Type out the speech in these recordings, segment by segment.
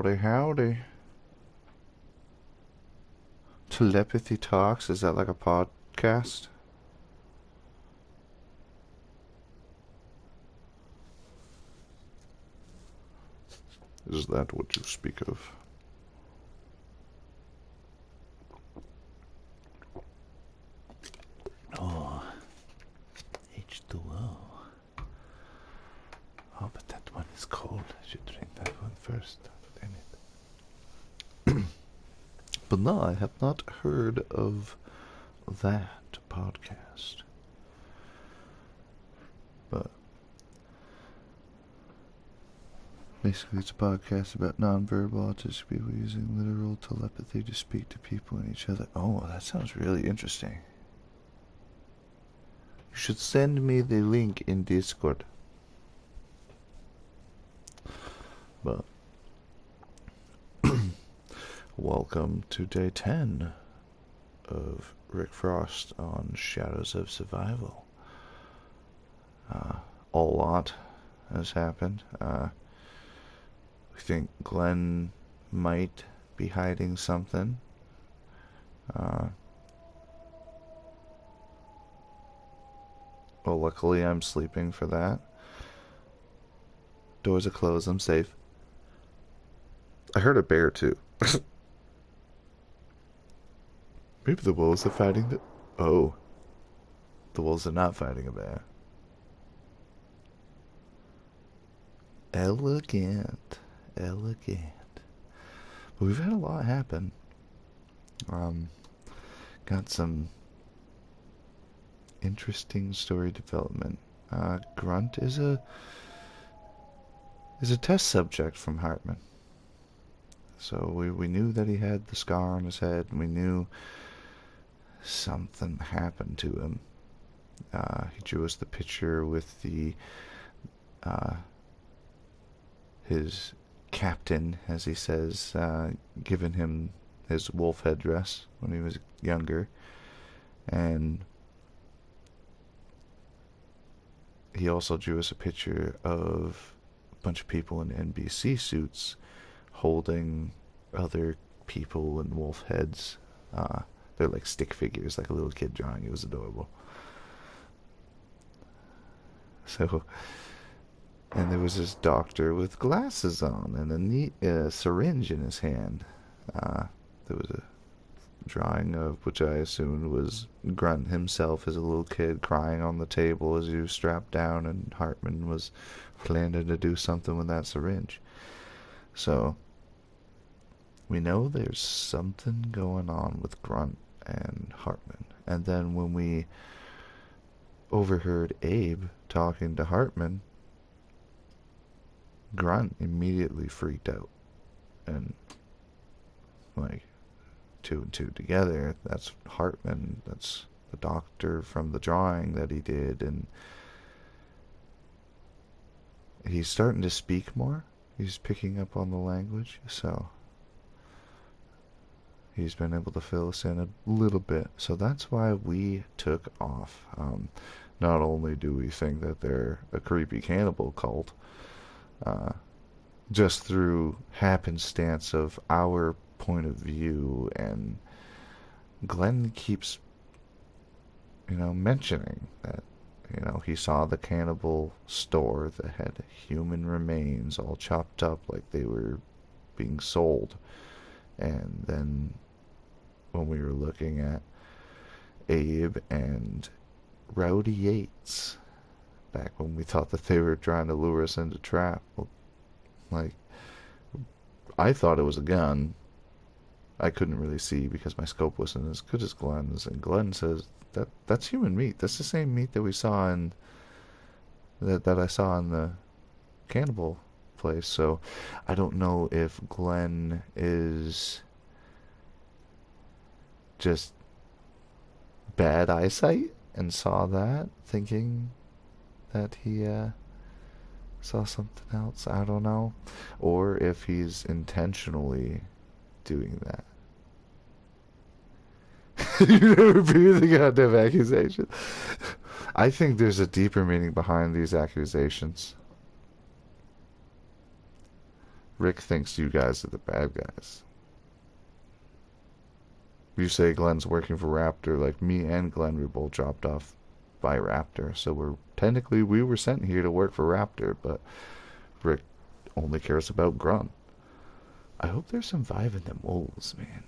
Howdy, howdy. Telepathy Talks, is that like a podcast? Is that what you speak of? Oh, H2O. Oh, but that one is cold. I should drink that one first. Damn it. But no, I have not heard of that podcast. But basically, it's a podcast about nonverbal autistic people using literal telepathy to speak to people and each other. Oh, that sounds really interesting. You should send me the link in Discord. But welcome to day 10 of Rick Frost on Shadows of Survival. A lot has happened. We think Glenn might be hiding something. Well, luckily I'm sleeping for that. Doors are closed, I'm safe. I heard a bear too. Maybe the wolves are fighting the... Oh. The wolves are not fighting a bear. Elegant. Elegant. But we've had a lot happen. Got some interesting story development. Grunt is a test subject from Hartman. So we knew that he had the scar on his head, and we knew something happened to him. He drew us the picture with the his captain, as he says, giving him his wolf headdress when he was younger, and he also drew us a picture of a bunch of people in NBC suits holding other people in wolf heads. They're like stick figures, like a little kid drawing. It was adorable. So, and there was this doctor with glasses on and a neat syringe in his hand. There was a drawing of which I assumed was Grunt himself as a little kid crying on the table as he was strapped down, and Hartman was planning to do something with that syringe. So we know there's something going on with Grunt and Hartman. And then when we overheard Abe talking to Hartman, Grunt immediately freaked out. And like, two and two together, that's Hartman, that's the doctor from the drawing that he did, and he's starting to speak more. He's picking up on the language, so he's been able to fill us in a little bit. So that's why we took off. Not only do we think that they're a creepy cannibal cult, just through happenstance of our point of view, and Glenn keeps, mentioning that, he saw the cannibal store that had human remains all chopped up like they were being sold. And then when we were looking at Abe and Rowdy Yates, back when we thought that they were trying to lure us into trap, well, like, I thought it was a gun. I couldn't really see because my scope wasn't as good as Glenn's, and Glenn says that's human meat. That's the same meat that we saw in that I saw in the cannibal place. So I don't know if Glenn is just bad eyesight and saw that, thinking that he saw something else. I don't know. Or if he's intentionally doing that. You never repeat the goddamn accusation. I think there's a deeper meaning behind these accusations. Rick thinks you guys are the bad guys. You say Glenn's working for Raptor, like me and Glenn were both dropped off by Raptor, so we were sent here to work for Raptor, but Rick only cares about Grunt. I hope they're surviving them wolves, man.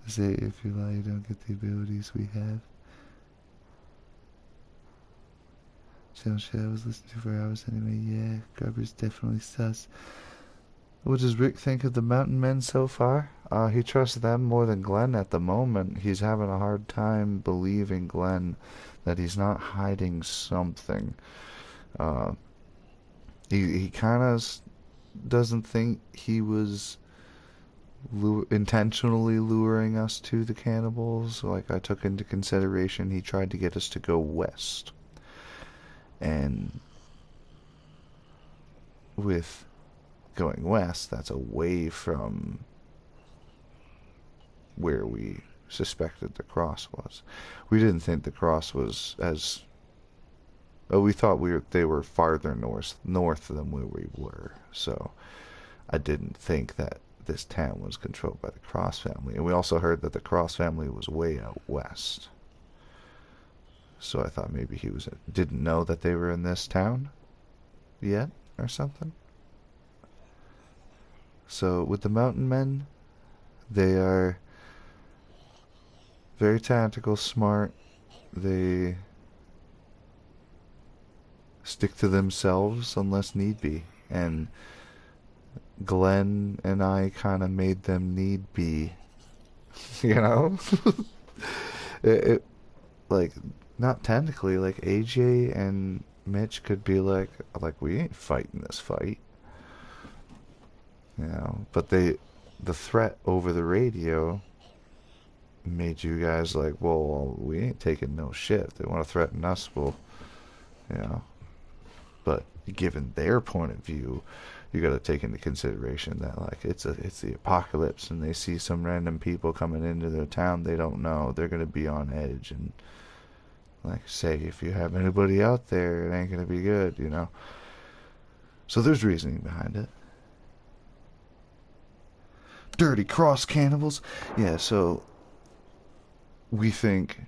Say if you lie, you don't get the abilities we have. Channel shit I was listening to for hours anyway. Yeah, Grubber's definitely sus. What does Rick think of the Mountain Men so far? He trusts them more than Glenn at the moment. He's having a hard time believing Glenn that he's not hiding something. Uh, he kind of doesn't think he was intentionally luring us to the cannibals. Like, I took into consideration he tried to get us to go west. And with going west, that's away from where we suspected the cross was. We didn't think the cross was as... Oh, we thought they were farther north than where we were. So I didn't think that this town was controlled by the Cross family. And we also heard that the Cross family was way out west. So I thought maybe he didn't know that they were in this town yet or something. So with the Mountain Men, they are very tactical, smart. They stick to themselves unless need be. And Glenn and I kind of made them need be. You know? Like, not technically, like AJ and Mitch could be like we ain't fighting this fight. You know, but the threat over the radio made you guys like, well, we ain't taking no shit. If they want to threaten us, well, you know. But given their point of view, you got to take into consideration that like it's the apocalypse, and they see some random people coming into their town they don't know. They're gonna be on edge, and like, say, if you have anybody out there, it ain't gonna be good, you know. So there's reasoning behind it. Dirty cross cannibals. Yeah, so we think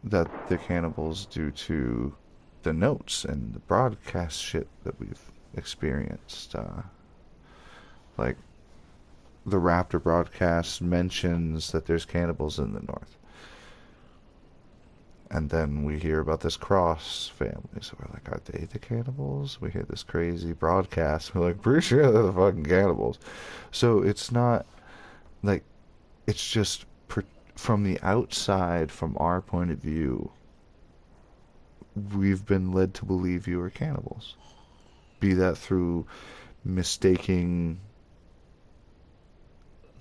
that they're cannibals due to the notes and the broadcast shit that we've experienced. Like, the Raptor broadcast mentions that there's cannibals in the north. And then we hear about this Cross family. So we're like, are they the cannibals? We hear this crazy broadcast. We're like, pretty sure they're the fucking cannibals. So it's not, like, it's just from the outside, from our point of view, we've been led to believe you are cannibals. Be that through mistaking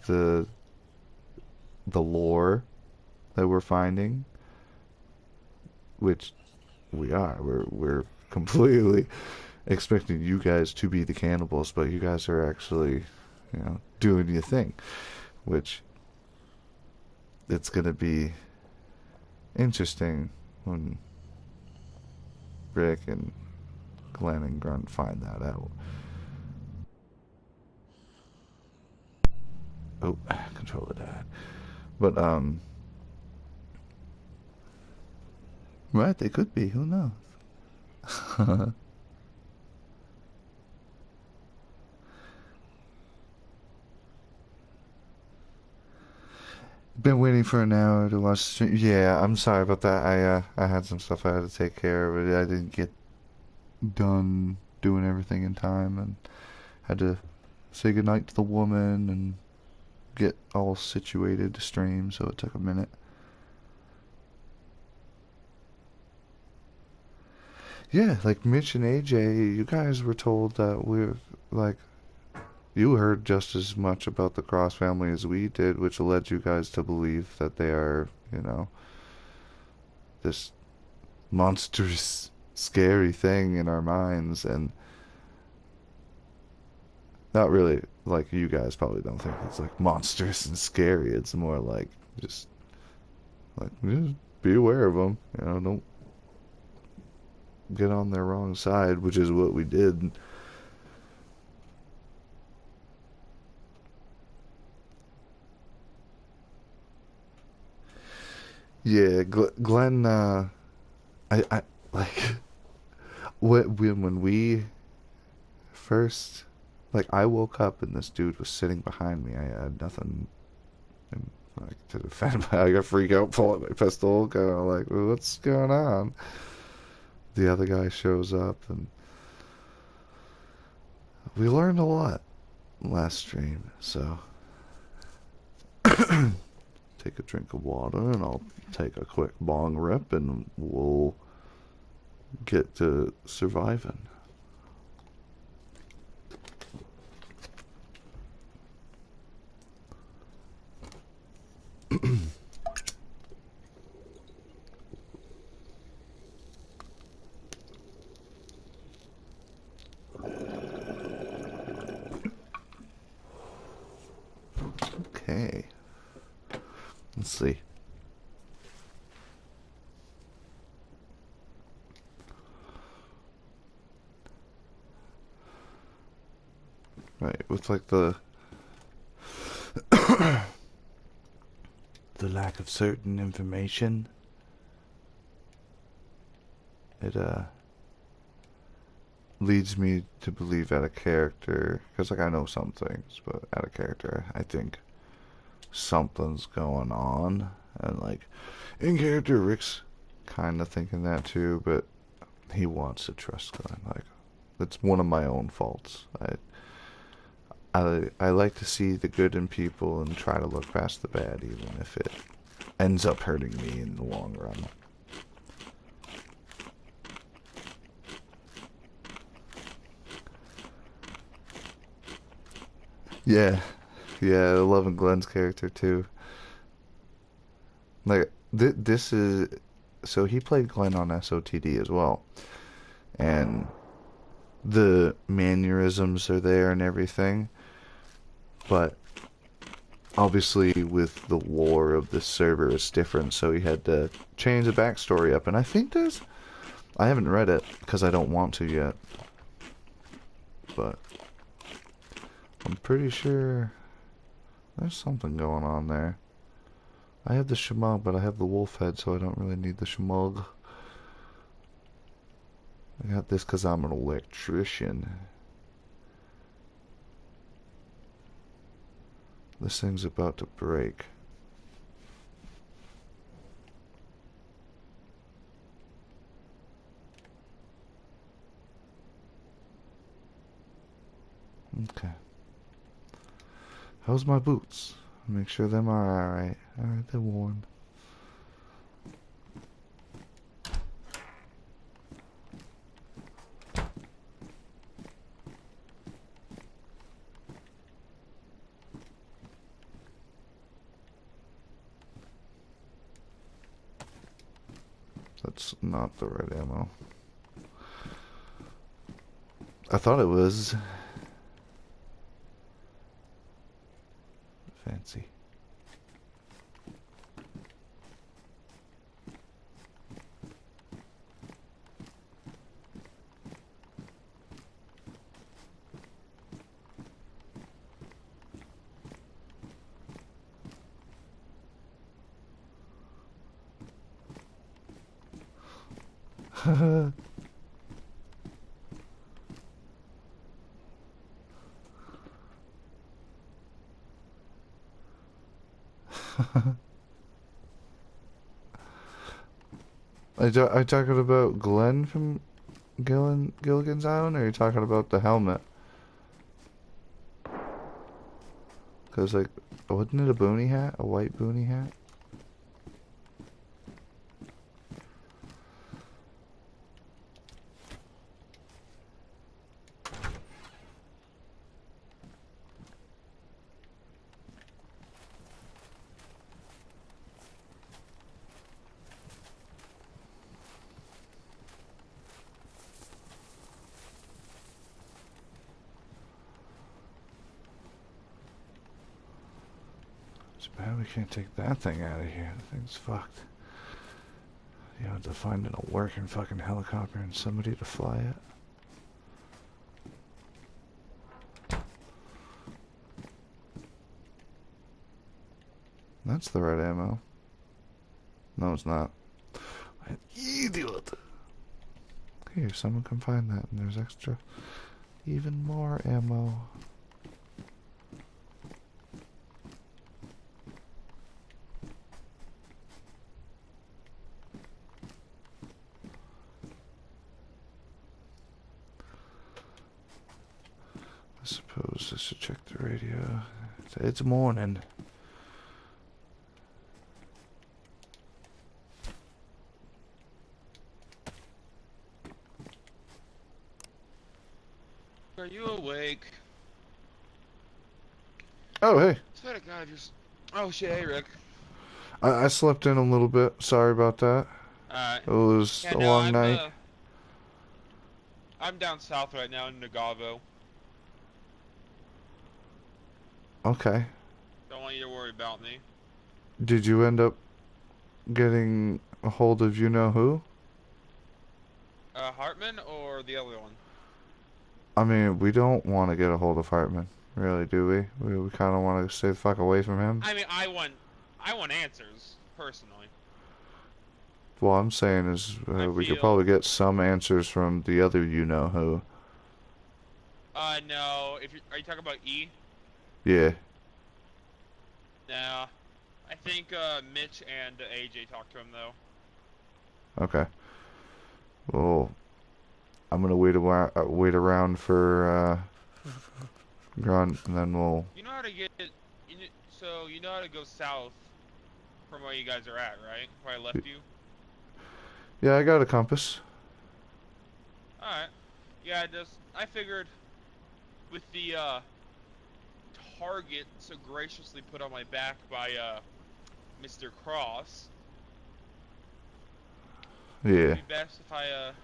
the lore that we're finding, which we are. We're completely expecting you guys to be the cannibals, but you guys are actually, you know, doing your thing, which it's gonna be interesting when Rick and Glenn and Grunt find that out. Oh, controller died. But right, they could be. Who knows? Been waiting for an hour to watch the stream. Yeah, I'm sorry about that. I had some stuff I had to take care of. I didn't get done doing everything in time, and had to say goodnight to the woman and get all situated to stream, so it took a minute. Yeah, like Mitch and AJ, you guys were told that we're like, you heard just as much about the Cross family as we did, which led you guys to believe that they are, you know, this monstrous, scary thing in our minds. And not really, like, you guys probably don't think it's like monstrous and scary. It's more like just be aware of them, you know. get on their wrong side, which is what we did. Yeah, Glenn, I like when we first, like, I woke up and this dude was sitting behind me. I had nothing, and, like, to defend. I got freak out, pulling my pistol, kind of like, well, what's going on? The other guy shows up, and we learned a lot last stream. So take a drink of water, and I'll take a quick bong rip, and we'll get to surviving. Okay. Let's see. Right, with like the lack of certain information, it leads me to believe out of character, because like I know some things, but out of character I think something's going on, and like in character Rick's kind of thinking that too, but he wants to trust Glenn. Like, that's one of my own faults. I like to see the good in people and try to look past the bad, even if it ends up hurting me in the long run. Yeah, yeah, loving Glenn's character too. Like this is, so he played Glenn on SOTD as well, and the mannerisms are there and everything, but obviously with the lore of this server it's different, so he had to change the backstory up, and I think there's, I haven't read it because I don't want to yet, but I'm pretty sure there's something going on there. I have the Shemug, but I have the wolf head, so I don't really need the Shemug. I got this because I'm an electrician. This thing's about to break. Okay. How's my boots? Make sure them are alright. Alright, they're worn. That's not the right ammo. I thought it was. Fancy. Are you talking about Glenn from Gilligan's Island, or are you talking about the helmet? Because, like, wasn't it a boonie hat? A white boonie hat? It's bad we can't take that thing out of here. The thing's fucked. You have to find a working fucking helicopter and somebody to fly it. That's the right ammo. No, it's not. An idiot! Here, someone can find that, and there's extra, even more ammo. I suppose I should check the radio. It's morning. Are you awake? Oh, hey. Swear to God, just... Oh shit, hey Rick. I slept in a little bit. Sorry about that. It was yeah, a no, long night. I'm down south right now in Nagavo. Okay. Don't want you to worry about me. Did you end up getting a hold of you-know-who? Hartman or the other one? I mean, we don't want to get a hold of Hartman, really, do we? We kind of want to stay the fuck away from him. I mean, I want answers, personally. What I'm saying is, we could probably get some answers from the other you-know-who. No. Are you talking about E? Yeah. Nah. I think, Mitch and AJ talked to him, though. Okay. Well, I'm gonna wait around for Grunt, and then we'll. You know how to get it. So you know how to go south from where you guys are at, right? Where I left you. Yeah, I got a compass. All right. Yeah, I figured with the target so graciously put on my back by Mr. Cross. Yeah. It'd be best if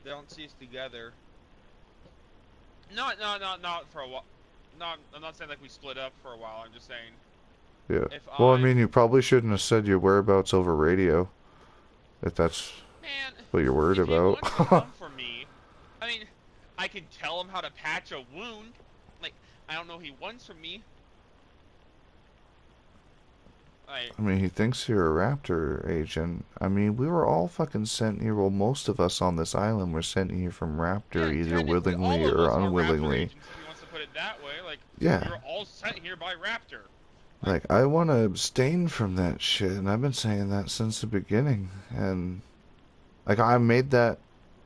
they don't see us together. Not for a while. I'm not saying like we split up for a while. I'm just saying. Yeah. Well, I mean, you probably shouldn't have said your whereabouts over radio. If that's what you're worried about. If he wants to come for me, I mean, I can tell him how to patch a wound. Like, I don't know what he wants from me. I mean, he thinks you're a Raptor agent. I mean, we were all fucking sent here. Well, most of us on this island were sent here from Raptor, either willingly or unwillingly. Agents, if he wants to put it that way, like, yeah. We were all sent here by Raptor. Like, I want to abstain from that shit, and I've been saying that since the beginning. And, like, I made that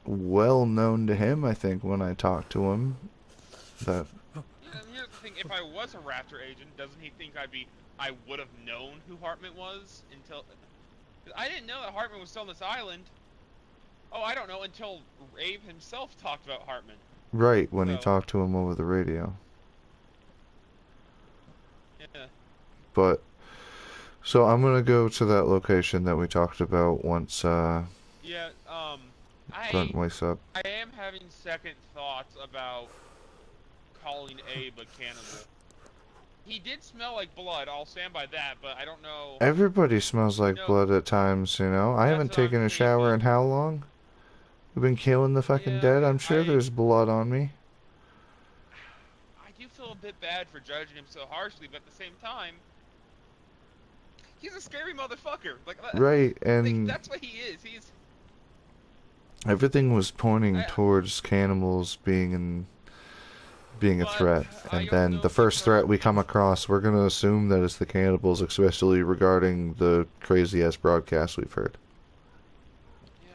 well known to him, I think, when I talked to him. That. Yeah, and here's the thing, if I was a Raptor agent, doesn't he think I would have known who Hartman was until... I didn't know that Hartman was still on this island. Oh, I don't know, until Abe himself talked about Hartman. Right, when he talked to him over the radio. Yeah. But, so I'm gonna go to that location that we talked about once, yeah, Grunt wakes up. I am having second thoughts about calling Abe a cannibal. He did smell like blood, I'll stand by that, but I don't know... Everybody smells like blood at times, you know? I haven't taken a shower in how long? We've been killing the fucking dead? I'm sure there's blood on me. I do feel a bit bad for judging him so harshly, but at the same time... He's a scary motherfucker. Like, right, and... Like, that's what he is. He's... Everything was pointing towards cannibals being a threat, and then the first threat we come across, we're gonna assume that it's the cannibals, especially regarding the crazy-ass broadcast we've heard. Yeah,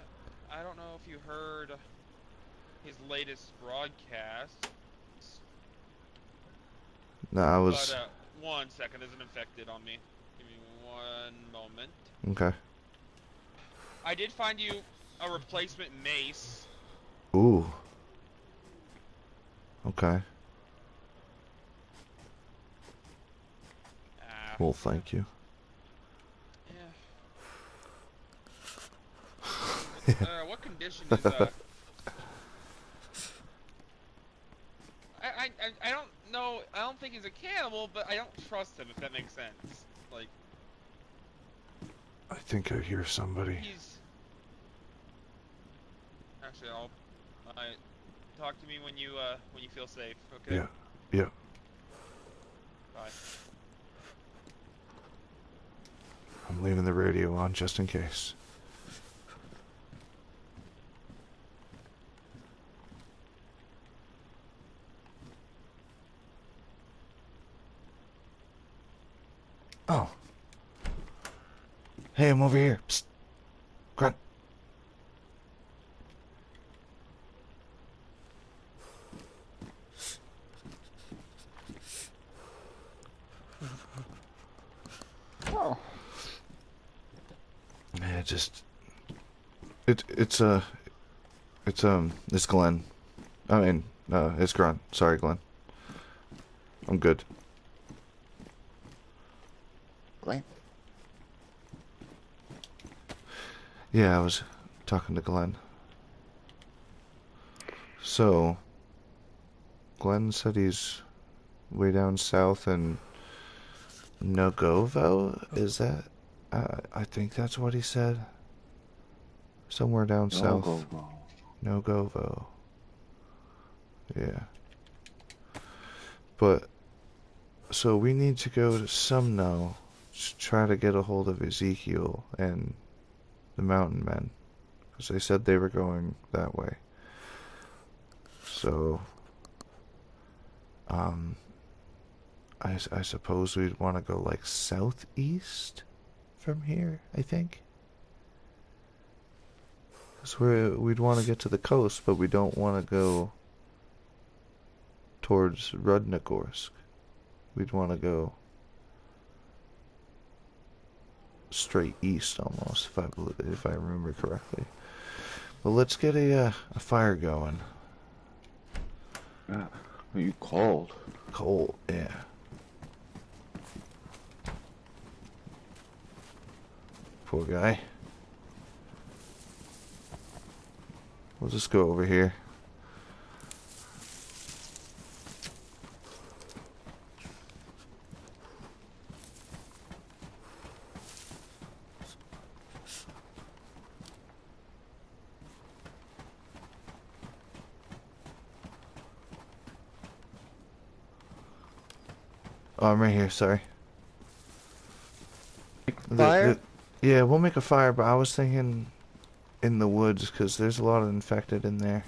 I don't know if you heard his latest broadcast. No, I was... But, 1 second, there's an infected on me. Give me 1 moment. Okay. I did find you a replacement mace. Ooh. Okay. Well, thank you. Yeah. What condition is that? I don't know. I don't think he's a cannibal, but I don't trust him. If that makes sense. Like. I think I hear somebody. He's actually. I'll. Talk to me when you feel safe. Okay. Yeah, yeah. Bye. I'm leaving the radio on just in case. Oh. Hey, I'm over here. Psst. Grunt. Oh. Yeah, just it's Glenn. I mean, it's Grunt. Sorry, Glenn. I'm good. Glenn? Yeah, I was talking to Glenn. So, Glenn said he's way down south in Nogovo. Is that? I think that's what he said. Somewhere down No south. go go. Nogovo. Yeah. But, so we need to go to Sumno to try to get a hold of Ezekiel and the Mountain Men. Because they said they were going that way. So, I suppose we'd want to go like southeast from here, I think. Because we'd want to get to the coast, but we don't want to go towards Rudnogorsk. We'd want to go straight east almost, if I remember correctly. Well, let's get a fire going. Yeah. Are you cold? Coal, yeah. Poor guy. We'll just go over here. Oh, I'm right here, sorry. Fire? Yeah, we'll make a fire, but I was thinking in the woods, because there's a lot of infected in there.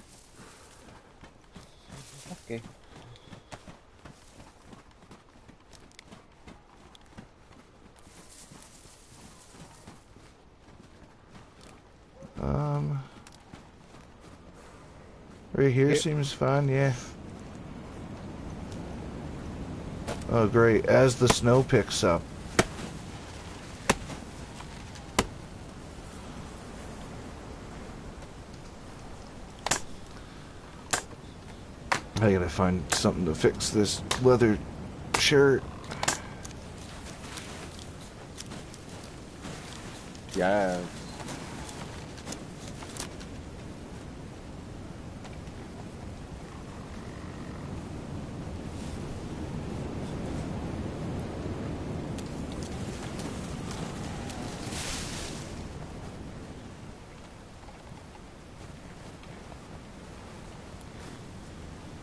Okay. Right here Here. seems fine, yeah. Oh, great. As the snow picks up. I gotta find something to fix this leather shirt. Yes.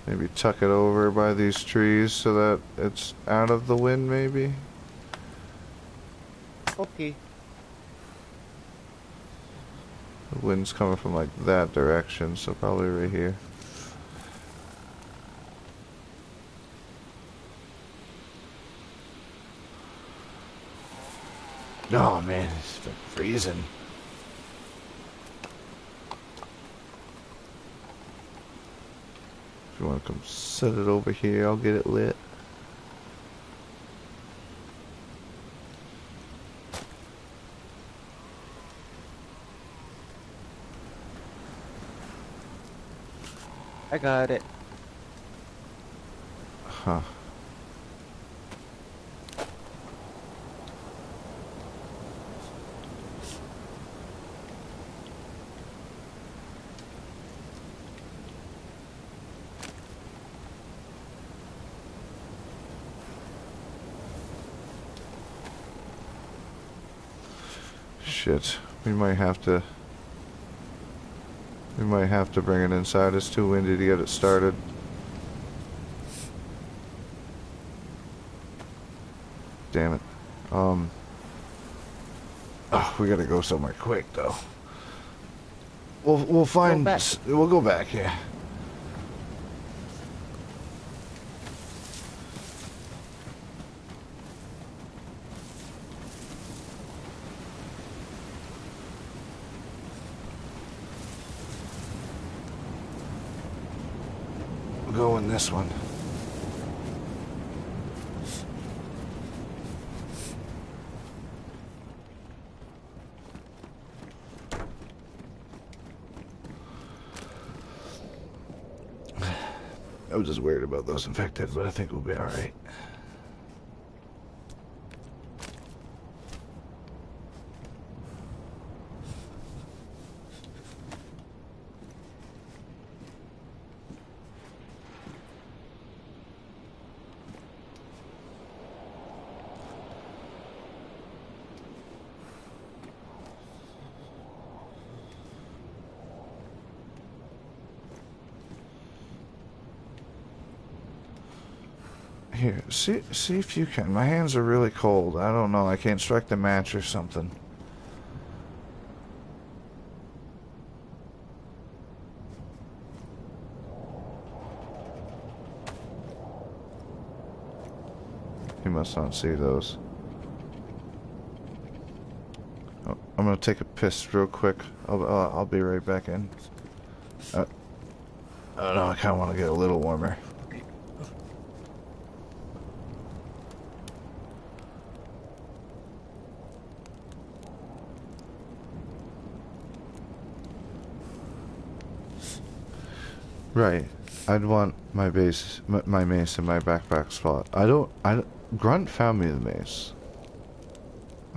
Maybe tuck it over by these trees so that it's out of the wind, maybe? Okay. The wind's coming from like that direction, so probably right here. Oh man, it's been freezing. If you want to come set it over here, I'll get it lit. I got it. Huh. shit. We might have to... We might have to bring it inside. It's too windy to get it started. Damn it. Oh, we gotta go somewhere quick, though. We'll find... We'll go back, yeah. We'll go in this one. I was just worried about those infected, but I think we'll be alright. Here, see if you can. My hands are really cold. I don't know. I can't strike the match or something. You must not see those. Oh, I'm gonna take a piss real quick. I'll be right back in. I don't know. I kind of want to get a little warmer. Right. I'd want my base, my mace in my backpack spot. Grunt found me the mace.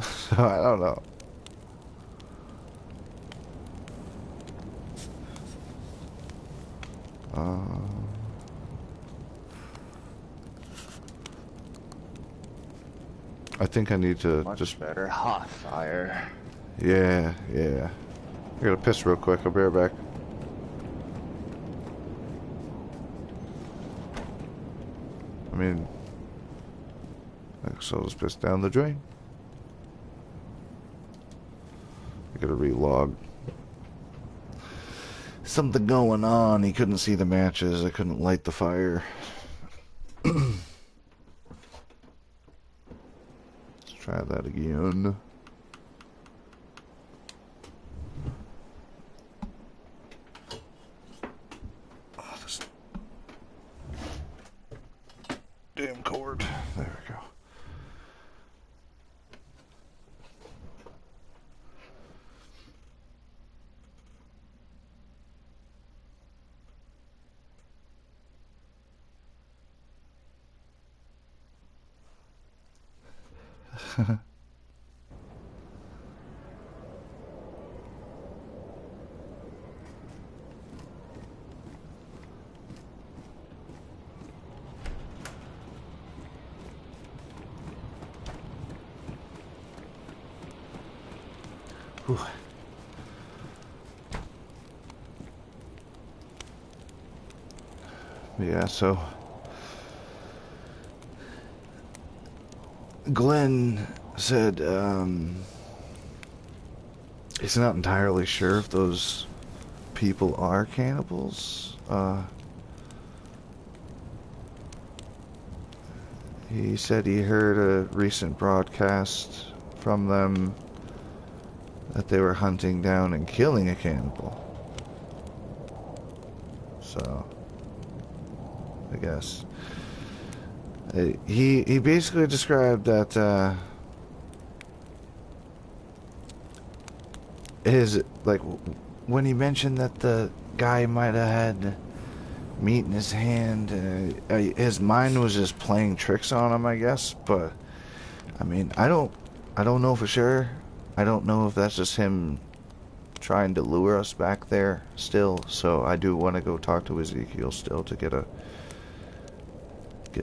So I don't know. I think I need to Much better. Hot fire. Yeah. I gotta piss real quick. I'll be right back. I mean, so I'll just piss down the drain. I gotta relog. Something going on. He couldn't see the matches. I couldn't light the fire. Let's try that again. Oh, this damn cord. There we go. Whew. Yeah, so Glenn said he's not entirely sure if those people are cannibals. He said he heard a recent broadcast from them that they were hunting down and killing a cannibal. So, I guess. He basically described that when he mentioned that the guy might have had meat in his hand, his mind was just playing tricks on him, I guess. But I mean, I don't know for sure. I don't know if that's just him trying to lure us back there still. So I do want to go talk to Ezekiel still to get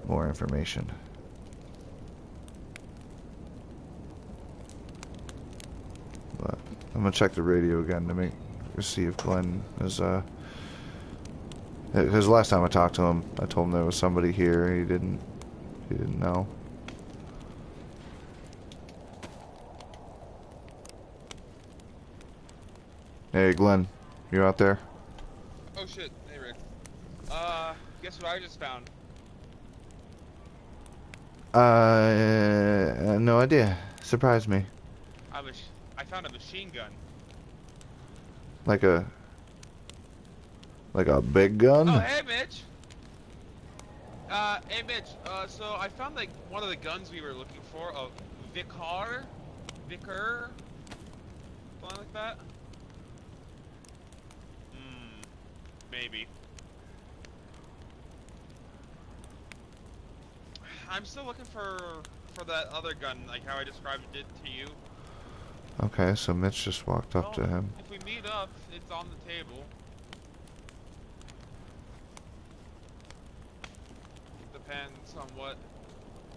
more information. But I'm gonna check the radio again to see if Glenn is because last time I talked to him, I told him there was somebody here. He didn't know. Hey, Glenn, you out there? Oh shit, hey Rick. Guess what I just found? No idea. Surprised me. I found a machine gun. Like a big gun? Oh, hey Mitch! Hey Mitch, so I found like one of the guns we were looking for, a Vicar? Something like that? Maybe. I'm still looking for that other gun, like how I described it to you. Okay, so Mitch just walked up to him. If we meet up, it's on the table. Depends on what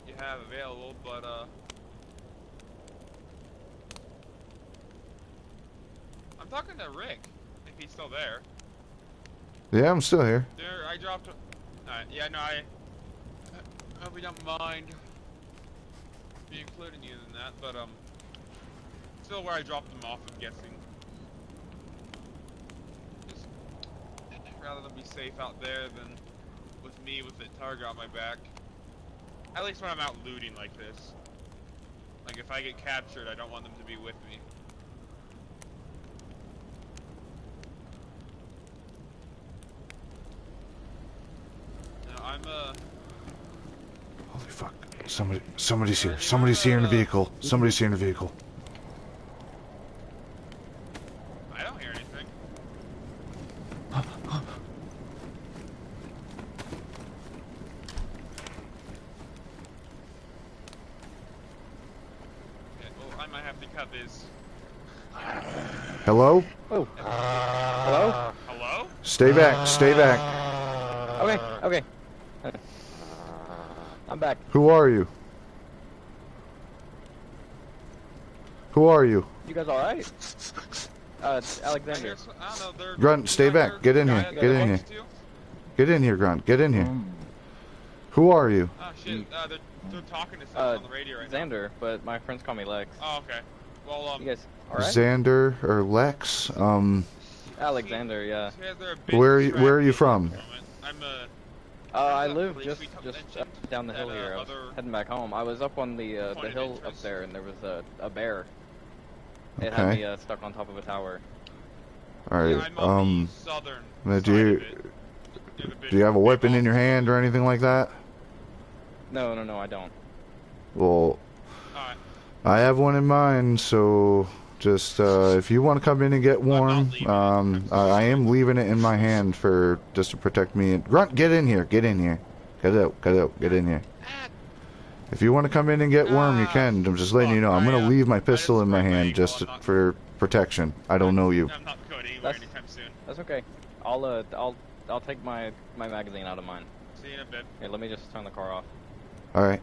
you have available, but I'm talking to Rick, if he's still there. Yeah, I'm still here. There, I dropped. Yeah, no, I hope you don't mind me including you in that, but still where I dropped them off, I'm guessing. Just rather than be safe out there than with me with the target on my back. At least when I'm out looting like this. Like if I get captured, I don't want them to be with me. No, I'm Holy fuck. Somebody's here. Somebody's here in the vehicle. Somebody's here in the vehicle. I don't hear anything. Okay, well, I might have to cut this. Hello? Oh. Hello? Hello? Stay back. Stay back. Okay, okay. I'm back. Who are you? Who are you? You guys alright? Alexander. I don't know, they're Grunt, stay back. Get in here. Get in here. Get in here, Grunt. Get in here. Who are you? Oh shit, they're talking to someone on the radio right now. Xander, but my friends call me Lex. Oh, okay. Well, You guys alright? Xander or Lex? Alexander, yeah. Where are you from? I'm I that live place just we up down the hill that, here. I was other heading back home. I was up on the point of hill up interest. there, and there was a bear. It Okay. had me stuck on top of a tower. Alright, I'm on the southern side do of it. Near the big- you have a big weapon in your mountain. hand or anything like that? No, I don't. Well, Alright. I have one in mind, so just if you want to come in and get warm, I am leaving it in my hand for just to protect me. Grunt, get in here, get in here, get out, get in here. If you want to come in and get warm, you can. I'm just letting you know. I'm gonna leave my pistol in my hand just for protection. I don't know you. I'm not going anywhere That's- anytime soon. That's okay. I'll take my magazine out of mine. See you in a bit. Here, let me just turn the car off. All right.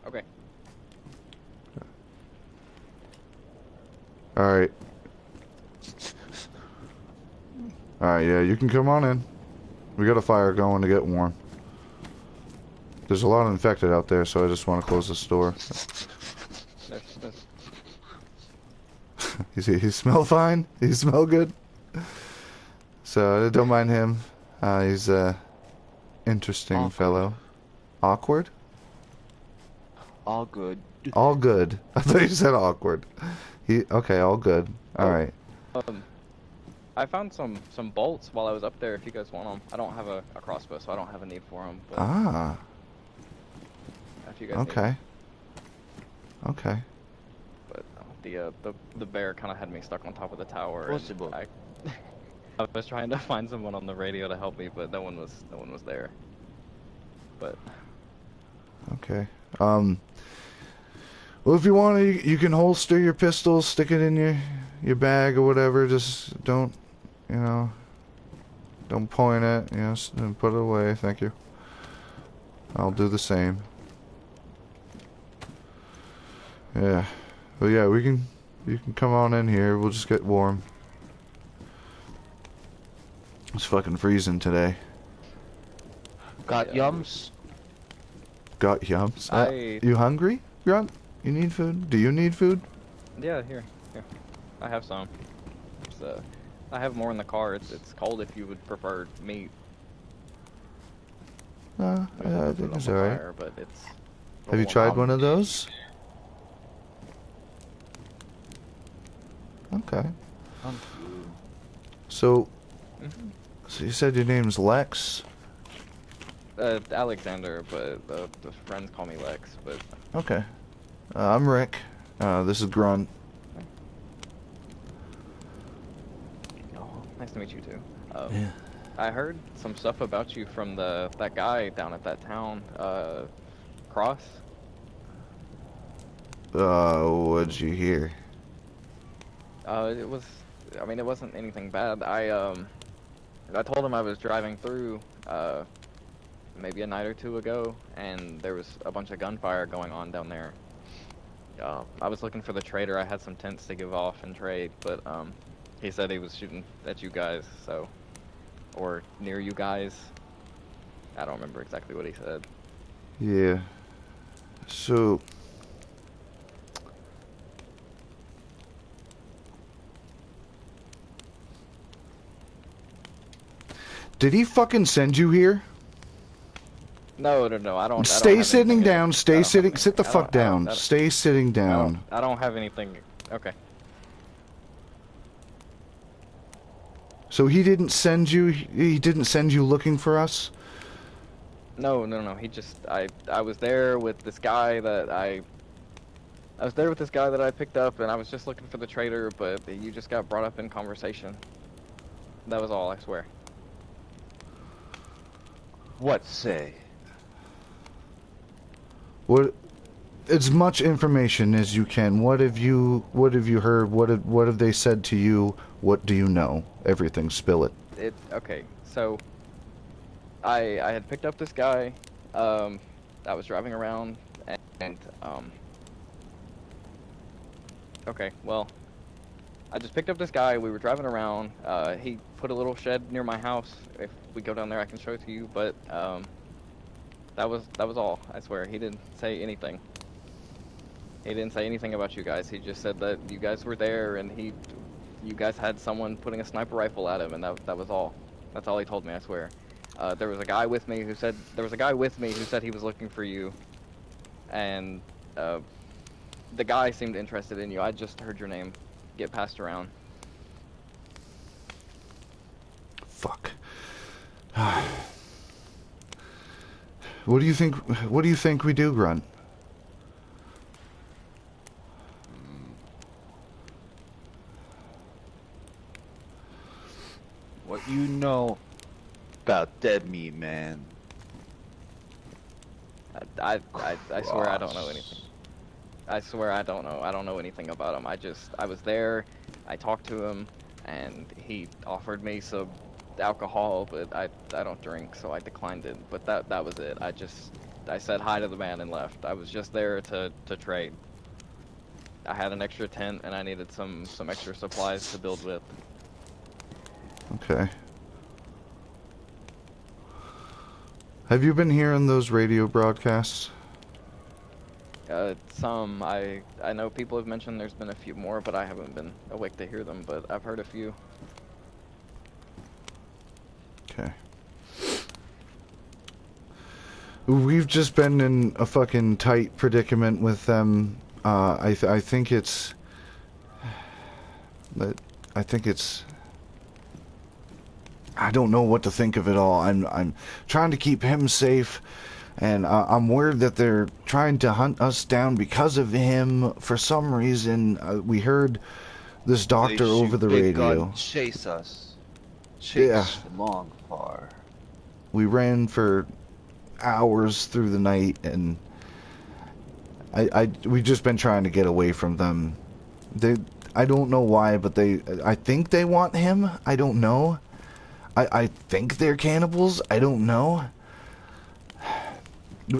Okay. Alright. Alright, yeah, you can come on in. We got a fire going to get warm. There's a lot of infected out there, so I just want to close the store. He smell fine? He smell good? So, don't mind him. He's a interesting Awkward. fellow. Awkward? All good. All good. I thought you said awkward. Okay, all good. Alright. I found some bolts while I was up there. If you guys want them, I don't have a crossbow, so I don't have a need for them. But Ah. if you guys need Okay. 'em. Okay. But the bear kind of had me stuck on top of the tower. What's and the book? I was trying to find someone on the radio to help me, but no one was there. But Okay. Well, if you want to, you can holster your pistol, stick it in your bag or whatever. Just don't, you know, Don't point it. Yes, and put it away. Thank you. I'll do the same. Yeah. But yeah, you can come on in here. We'll just get warm. It's fucking freezing today. Got yums? Got yums. You hungry, Grunt? You need food? Do you need food? Yeah, here. I have some. So, I have more in the car. It's cold if you would prefer meat. I think it's alright. But it's Have you tried one of those? Okay. So you said your name's Lex? Alexander, but the friends call me Lex, but... Okay. I'm Rick. This is Grunt. Oh, nice to meet you too. Yeah. I heard some stuff about you from that guy down at that town, Cross. What'd you hear? It wasn't anything bad. I told him I was driving through, maybe a night or two ago, and there was a bunch of gunfire going on down there. I was looking for the trader. I had some tents to give off and trade, but he said he was shooting at you guys, so, or near you guys. I don't remember exactly what he said. Yeah. So did he fucking send you here? No, I don't. Stay sitting down. Stay sitting. Sit the fuck down. Stay sitting down. I don't have anything. Okay. So he didn't send you. He didn't send you looking for us. No. He just. I was there with this guy that I was there with this guy that I picked up, and I was just looking for the trader, but you just got brought up in conversation. That was all, I swear. What say? What? As much information as you can. What have you heard? What have they said to you? What do you know? Everything. Spill it. Okay. So I had picked up this guy. I was driving around, and okay. Well, I just picked up this guy. We were driving around. He put a little shed near my house. If we go down there, I can show it to you. But that was all. I swear. He didn't say anything. He didn't say anything about you guys. He just said that you guys were there, and you guys had someone putting a sniper rifle at him, and that was all. That's all he told me. I swear. There was a guy with me who said he was looking for you, and the guy seemed interested in you. I just heard your name get passed around. Fuck. What do you think? What do you think we do, Grunt? What you know about dead meat, man? I swear I don't know anything. I swear I don't know. I don't know anything about him. I was there. I talked to him, and he offered me some alcohol, but I don't drink, so I declined it. But that was it. I said hi to the man and left. I was just there to trade. I had an extra tent, and I needed some extra supplies to build with. Okay. Have you been hearing those radio broadcasts? Some. I know people have mentioned there's been a few more, but I haven't been awake to hear them, but I've heard a few. Okay. We've just been in a fucking tight predicament with them. I think it's... I don't know what to think of it all. I'm trying to keep him safe, and I'm worried that they're trying to hunt us down because of him. For some reason, we heard this doctor over the radio. Chase us. Chase long far. We ran for hours through the night, and we've just been trying to get away from them. I don't know why, but I think they want him. I don't know. I think they're cannibals. I don't know.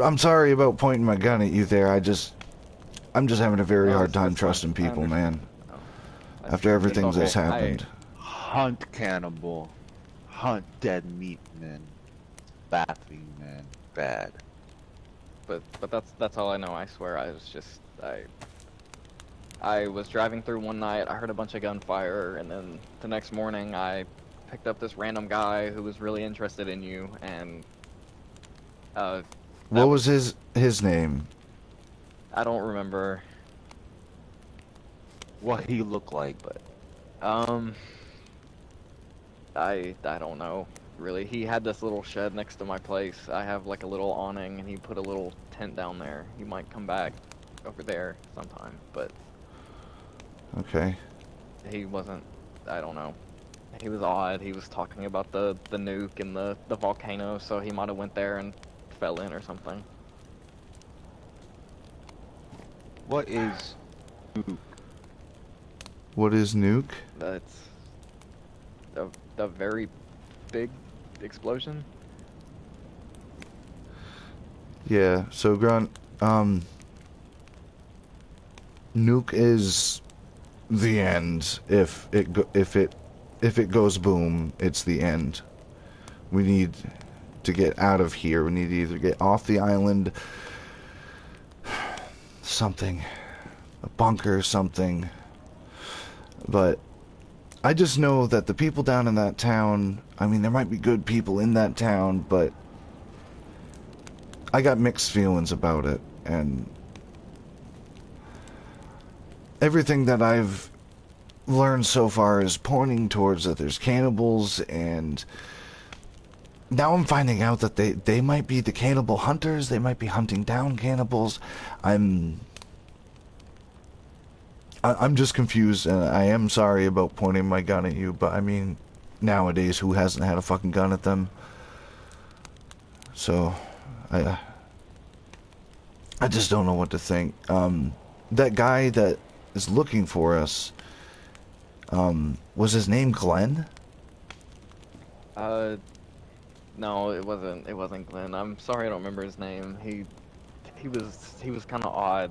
I'm sorry about pointing my gun at you there. I'm just having a very No, hard time it's fine. trusting I people, man. understand. No, After it's everything okay. that's happened. Hunt cannibal. Hunt dead meat, man. Bad thing, man. Bad. But that's all I know. I swear. I was driving through one night. I heard a bunch of gunfire, and then the next morning I picked up this random guy who was really interested in you, and What was his name? I don't remember. What he looked like. But I don't know really. He had this little shed next to my place. I have like a little awning, and he put a little tent down there. He might come back over there sometime, but Okay. he wasn't. I don't know. He was odd. He was talking about the nuke and the volcano, so he might have went there and fell in or something. What is What is nuke? That's a very big explosion. Yeah. So Grunt, nuke is the end. If it goes boom, it's the end. We need to get out of here. We need to either get off the island, something, a bunker, something. But I just know that the people down in that town, I mean, there might be good people in that town, but I got mixed feelings about it, and everything that I've learned so far is pointing towards that there's cannibals, and now I'm finding out that they might be the cannibal hunters. They might be hunting down cannibals. I'm just confused, and I am sorry about pointing my gun at you, but I mean, nowadays, who hasn't had a fucking gun at them? So, I just don't know what to think. That guy that is looking for us, was his name Glenn? No, it wasn't. It wasn't Glenn. I'm sorry, I don't remember his name. He was kind of odd.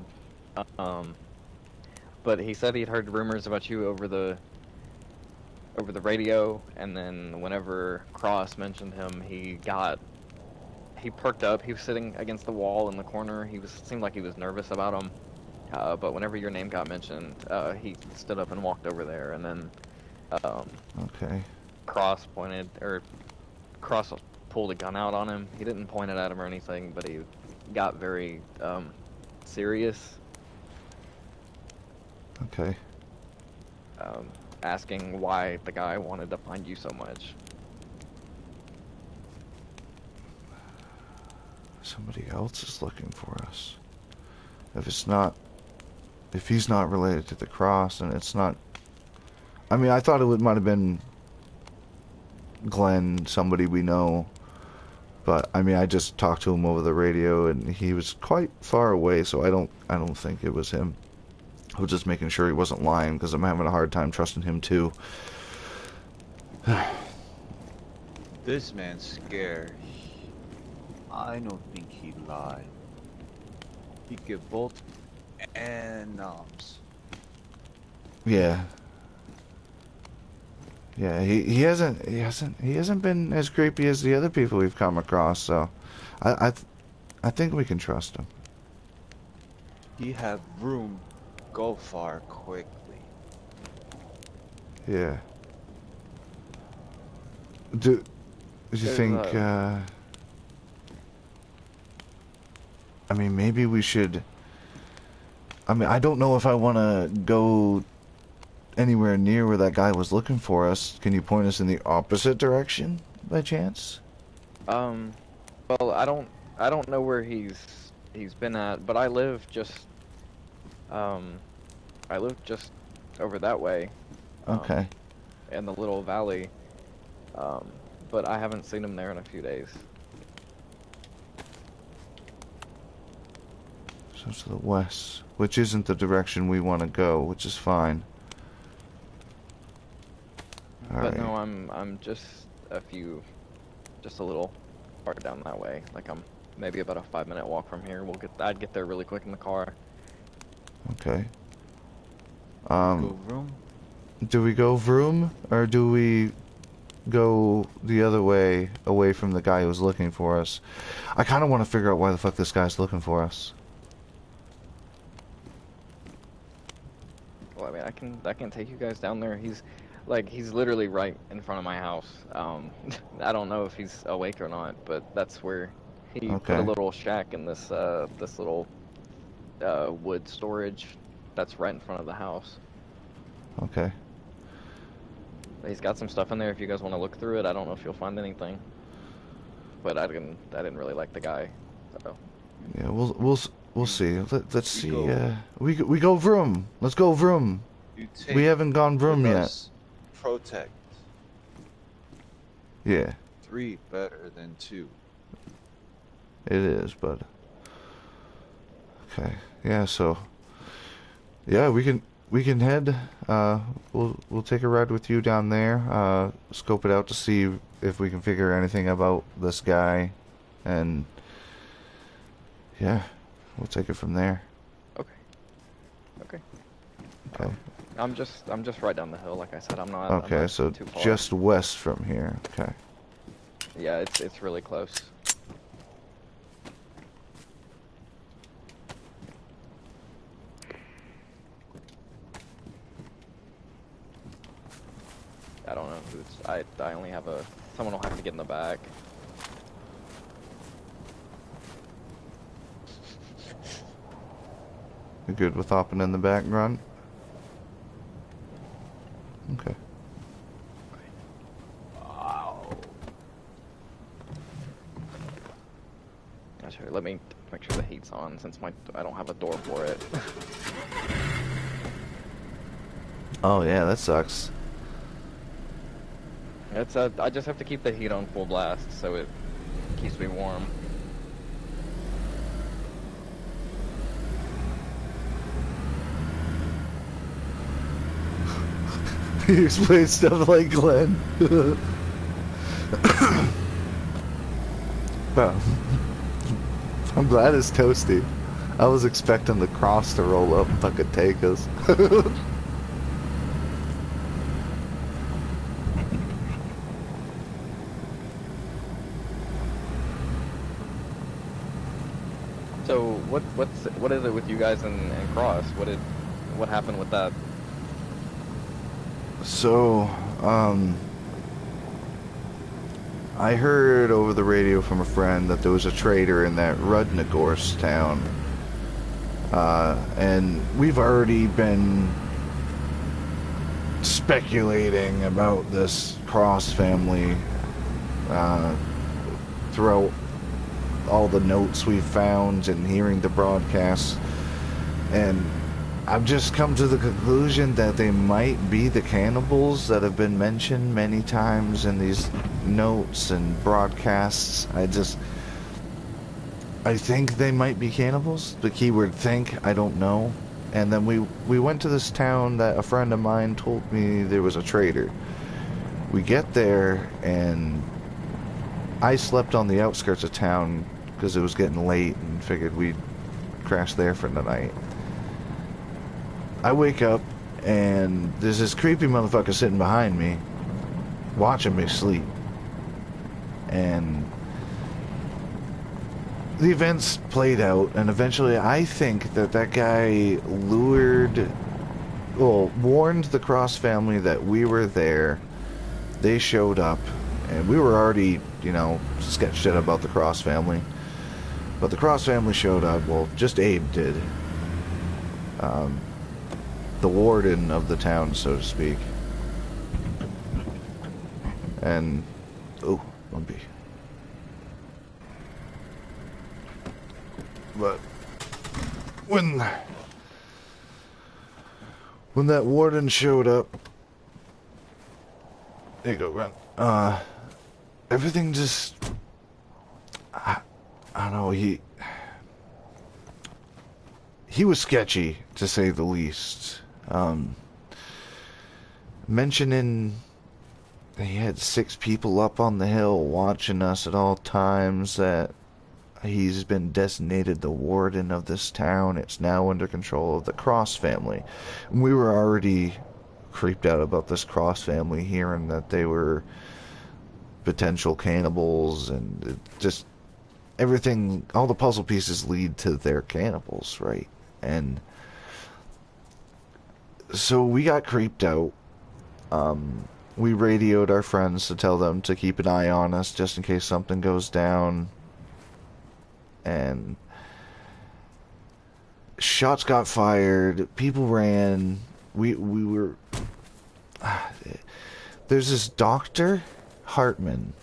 But he said he'd heard rumors about you over the radio, and then whenever Cross mentioned him, he perked up. He was sitting against the wall in the corner. Seemed like he was nervous about him. But whenever your name got mentioned, he stood up and walked over there, and then Okay. Cross pulled a gun out on him. He didn't point it at him or anything, but he got very serious. Okay. Asking why the guy wanted to find you so much. Somebody else is looking for us. If he's not related to the cross, and it's not... I mean, I thought it might have been Glenn, somebody we know. But, I mean, I just talked to him over the radio, and he was quite far away, so I don't think it was him. I was just making sure he wasn't lying, because I'm having a hard time trusting him, too. this man scared? I don't think he lied. He give both and noms. Yeah. Yeah, he hasn't been as creepy as the other people we've come across, so I think we can trust him. He have room go far quickly. Yeah. Do you There's, think I mean, maybe we should... I mean, I don't know if I want to go anywhere near where that guy was looking for us. Can you point us in the opposite direction, by chance? Well, I don't know where he's been at, but I live just over that way. Okay. In the little valley. But I haven't seen him there in a few days. So to the west, which isn't the direction we want to go, which is fine. But Alright. no, I'm just a few, just a little far down that way. Like I'm maybe about a 5-minute walk from here. I'd get there really quick in the car. Okay. Go room. Do we go vroom, or do we go the other way, away from the guy who's looking for us? I kind of want to figure out why the fuck this guy's looking for us. Well, I mean, I can take you guys down there. He's literally right in front of my house. I don't know if he's awake or not, but that's where he put a Okay. little shack in this this little wood storage that's right in front of the house. Okay. He's got some stuff in there if you guys want to look through it. I don't know if you'll find anything, but I didn't really like the guy. So. Yeah, we'll see. Let's see. go. We go vroom. Let's go vroom. You take We haven't gone vroom with yet. us, Protect. Yeah, 3 better than 2. it is, but okay. Yeah, so yeah, we can head. We'll take a ride with you down there. Scope it out to see if we can figure anything about this guy, and yeah, we'll take it from there. Okay. Okay. Okay. I'm just right down the hill, like I said. I'm not. Okay, I'm not so too far. just west from here. Okay. Yeah, it's really close. I don't know who's. I only have a. Someone will have to get in the back. You good with hopping in the back, Grunt? Okay. Actually, let me make sure the heat's on since I don't have a door for it. Oh yeah, that sucks. I just have to keep the heat on full blast so it keeps me warm. You explain stuff like Glenn. Well, I'm glad it's toasty. I was expecting the cross to roll up and fucking take us. So what is it with you guys and Cross? What happened with that? So, I heard over the radio from a friend that there was a trader in that Rudnagorsk town. And we've already been speculating about this Cross family throughout all the notes we've found and hearing the broadcasts. And I've just come to the conclusion that they might be the cannibals that have been mentioned many times in these notes and broadcasts. I think they might be cannibals. The keyword think, I don't know. And then we went to this town that a friend of mine told me there was a trader. We get there, and I slept on the outskirts of town because it was getting late and figured we'd crash there for the night. I wake up, and there's this creepy motherfucker sitting behind me, watching me sleep. And the events played out, and eventually I think that guy warned the Cross family that we were there. They showed up, and we were already, sketched it about the Cross family. But the Cross family showed up, well, just Abe did. The warden of the town, so to speak. And, lumpy. But when that warden showed up, there you go, Ren. Everything just, I don't know, he was sketchy, to say the least. Mentioning he had 6 people up on the hill watching us at all times, that he's been designated the warden of this town. It's now under control of the Cross family. We were already creeped out about this Cross family, hearing that they were potential cannibals, and just everything, all the puzzle pieces lead to their cannibals, right? And so we got creeped out. We radioed our friends to tell them to keep an eye on us just in case something goes down. And shots got fired, people ran. We were there's this Dr. Hartman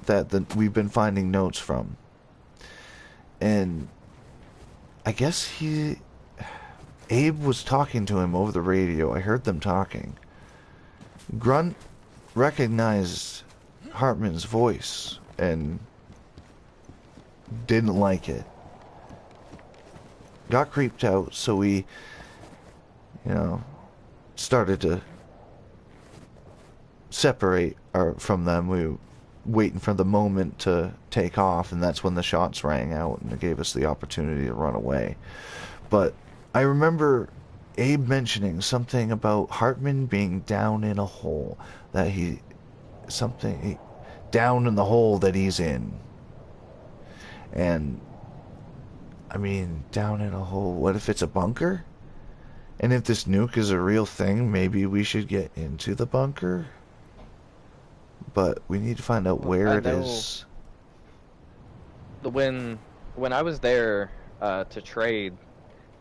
that we've been finding notes from. And I guess Abe was talking to him over the radio. I heard them talking. Grunt recognized Hartman's voice and didn't like it. Got creeped out, so we, started to separate from them. We were waiting for the moment to take off, and that's when the shots rang out, and it gave us the opportunity to run away. But I remember Abe mentioning something about Hartman being down in a hole, that down in the hole that he's in. And I mean, down in a hole, what if it's a bunker? And if this nuke is a real thing, maybe we should get into the bunker? But we need to find out where it is. When I was there to trade,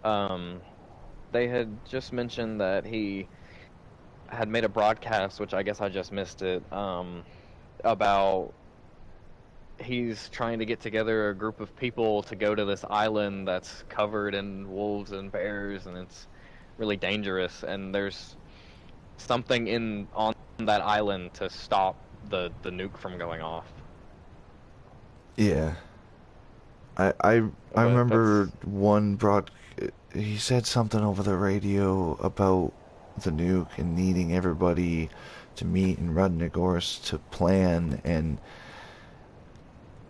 they had just mentioned that he had made a broadcast, which I guess I just missed it, about he's trying to get together a group of people to go to this island that's covered in wolves and bears, and it's really dangerous, and there's something on that island to stop the nuke from going off. Yeah. I remember he said something over the radio about the nuke and needing everybody to meet in Rudnagorsk to plan, and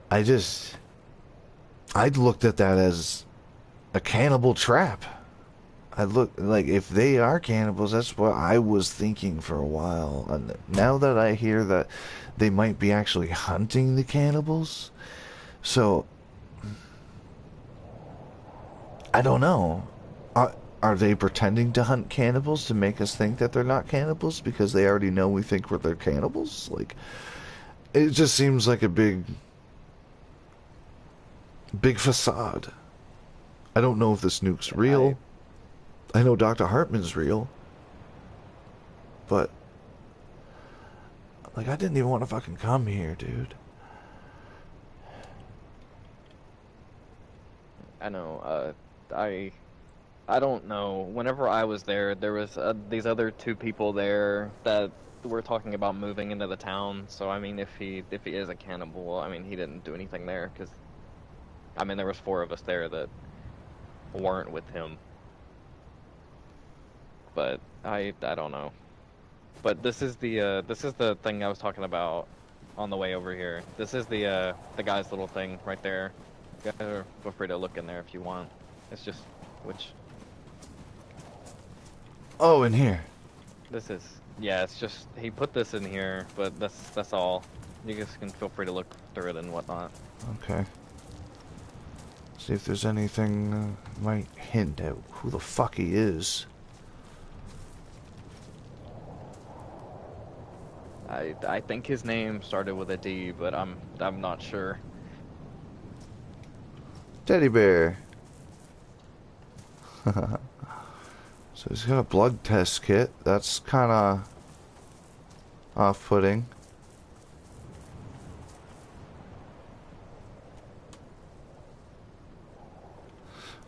I'd looked at that as a cannibal trap. I looked like, if they are cannibals, that's what I was thinking for a while. And now that I hear that they might be actually hunting the cannibals, so I don't know. Are they pretending to hunt cannibals to make us think that they're not cannibals because they already know we think they're cannibals? Like, it just seems like a big facade. I don't know if this nuke's real. I know Dr. Hartman's real. But, like, I didn't even want to fucking come here, dude. I know, I don't know. Whenever I was there was these other 2 people there that were talking about moving into the town. So I mean, if he is a cannibal, I mean, he didn't do anything there, because I mean, there was 4 of us there that weren't with him. But I don't know. But this is the thing I was talking about on the way over here. This is the guy's little thing right there. You guys feel free to look in there if you want. It's just Oh, in here. This is, yeah, it's just, he put this in here, but that's all. You guys can feel free to look through it and whatnot. Okay. See if there's anything might hint at who the fuck he is. I think his name started with a D, but I'm not sure. Teddy bear. So he's got a blood test kit. That's kind of off-putting.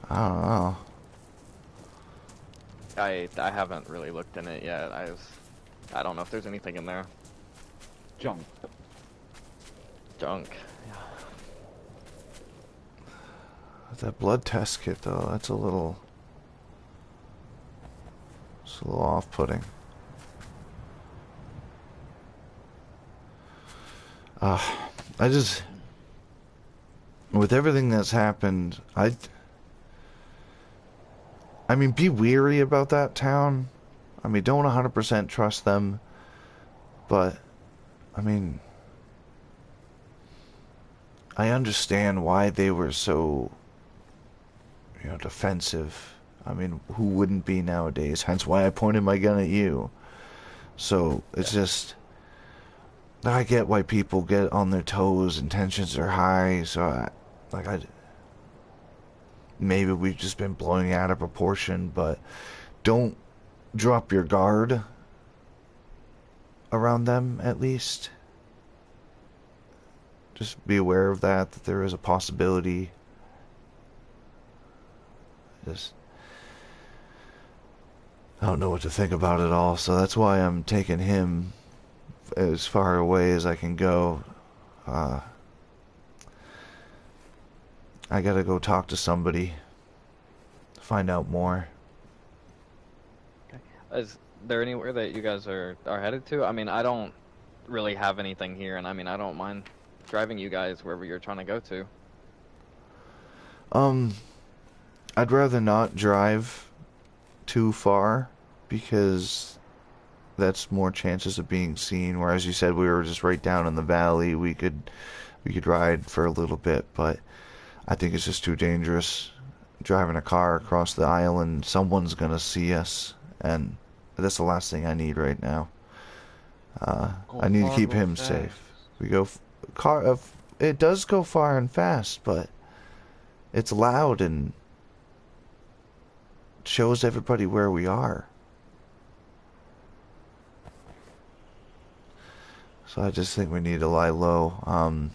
I don't know. I haven't really looked in it yet. I don't know if there's anything in there. Junk. Junk. That blood test kit, though, that's a little... It's a little off-putting. Uh, I just, with everything that's happened, I mean, be weary about that town. I mean, don't 100% trust them, but, I mean, I understand why they were so, defensive. I mean, who wouldn't be nowadays? Hence why I pointed my gun at you. So, it's just, I get why people get on their toes and tensions are high, so maybe we've just been blowing out of proportion, but don't drop your guard around them, at least. Just be aware of that there is a possibility. Just, I don't know what to think about it all, so that's why I'm taking him as far away as I can go. I gotta go talk to somebody, find out more. Okay. Is there anywhere that you guys are headed to? I mean, I don't really have anything here, and I mean, I don't mind driving you guys wherever you're trying to go to. I'd rather not drive too far because that's more chances of being seen. Whereas you said we were just right down in the valley, we could ride for a little bit, but I think it's just too dangerous driving a car across the island. Someone's gonna see us, and that's the last thing I need right now. I need to keep him safe. We go car. It does go far and fast, but it's loud and shows everybody where we are. So I just think we need to lie low.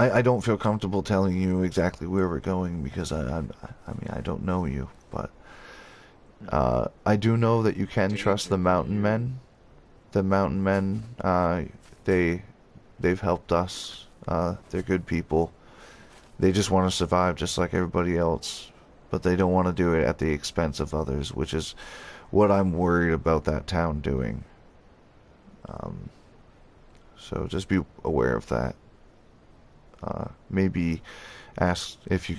I don't feel comfortable telling you exactly where we're going because I mean, I don't know you, but I do know that you can trust the mountain men. The mountain men, they've helped us. They're good people. They just want to survive just like everybody else, but they don't want to do it at the expense of others, which is what I'm worried about that town doing. So just be aware of that. Maybe ask if you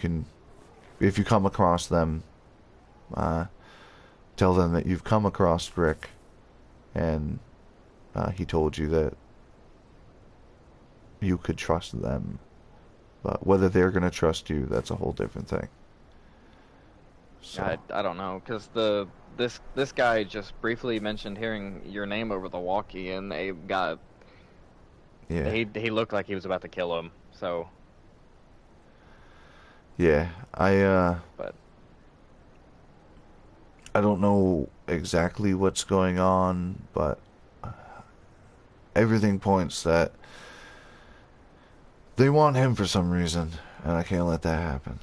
come across them, tell them that you've come across Rick, and he told you that you could trust them. But whether they're gonna trust you, that's a whole different thing. So. I don't know, because this guy just briefly mentioned hearing your name over the walkie, and they got. Yeah. He looked like he was about to kill him. So. Yeah, But. I don't know exactly what's going on, but everything points that they want him for some reason, and I can't let that happen.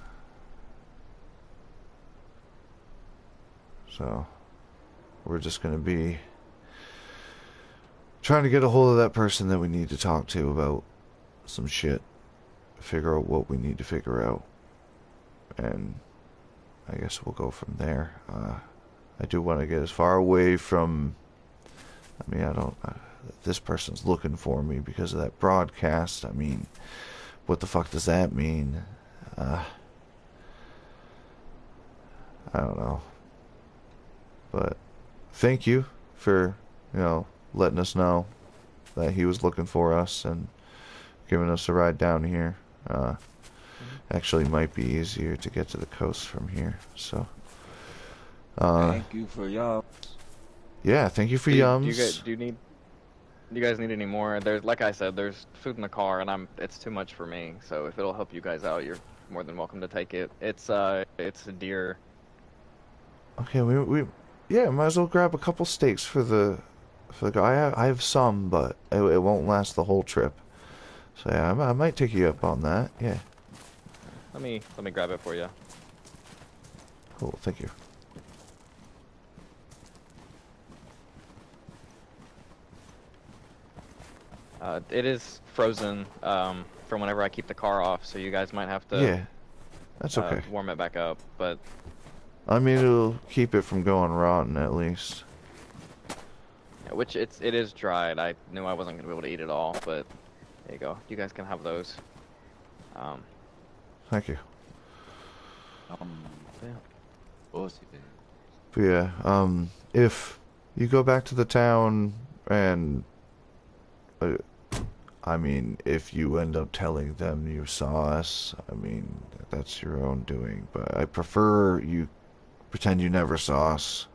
So, we're just gonna be trying to get a hold of that person that we need to talk to about some shit. Figure out what we need to figure out. And I guess we'll go from there. I do want to get as far away from... I mean, I don't... this person's looking for me because of that broadcast. I mean, what the fuck does that mean? I don't know. But thank you for, letting us know that he was looking for us and giving us a ride down here. Actually might be easier to get to the coast from here, so thank you for yums. Yeah, thank you for Do yums. you guys need any more? There's, like I said, there's food in the car, and it's too much for me. So if it'll help you guys out, you're more than welcome to take it. It's a deer. Okay, yeah, might as well grab a couple steaks for the guy. I have some, but it won't last the whole trip. So yeah, I might take you up on that. Yeah. Let me grab it for you. Cool, thank you. It is frozen from whenever I keep the car off, so you guys might have to. Yeah, that's okay. Warm it back up, but. I mean, it'll keep it from going rotten at least. which it is dried. I knew I wasn't gonna be able to eat it all, but there you go. You guys can have those. Thank you. Yeah. Pussy, baby. But yeah, if you go back to the town and, uh, I mean, if you end up telling them you saw us, I mean, that's your own doing. But I prefer you pretend you never saw us.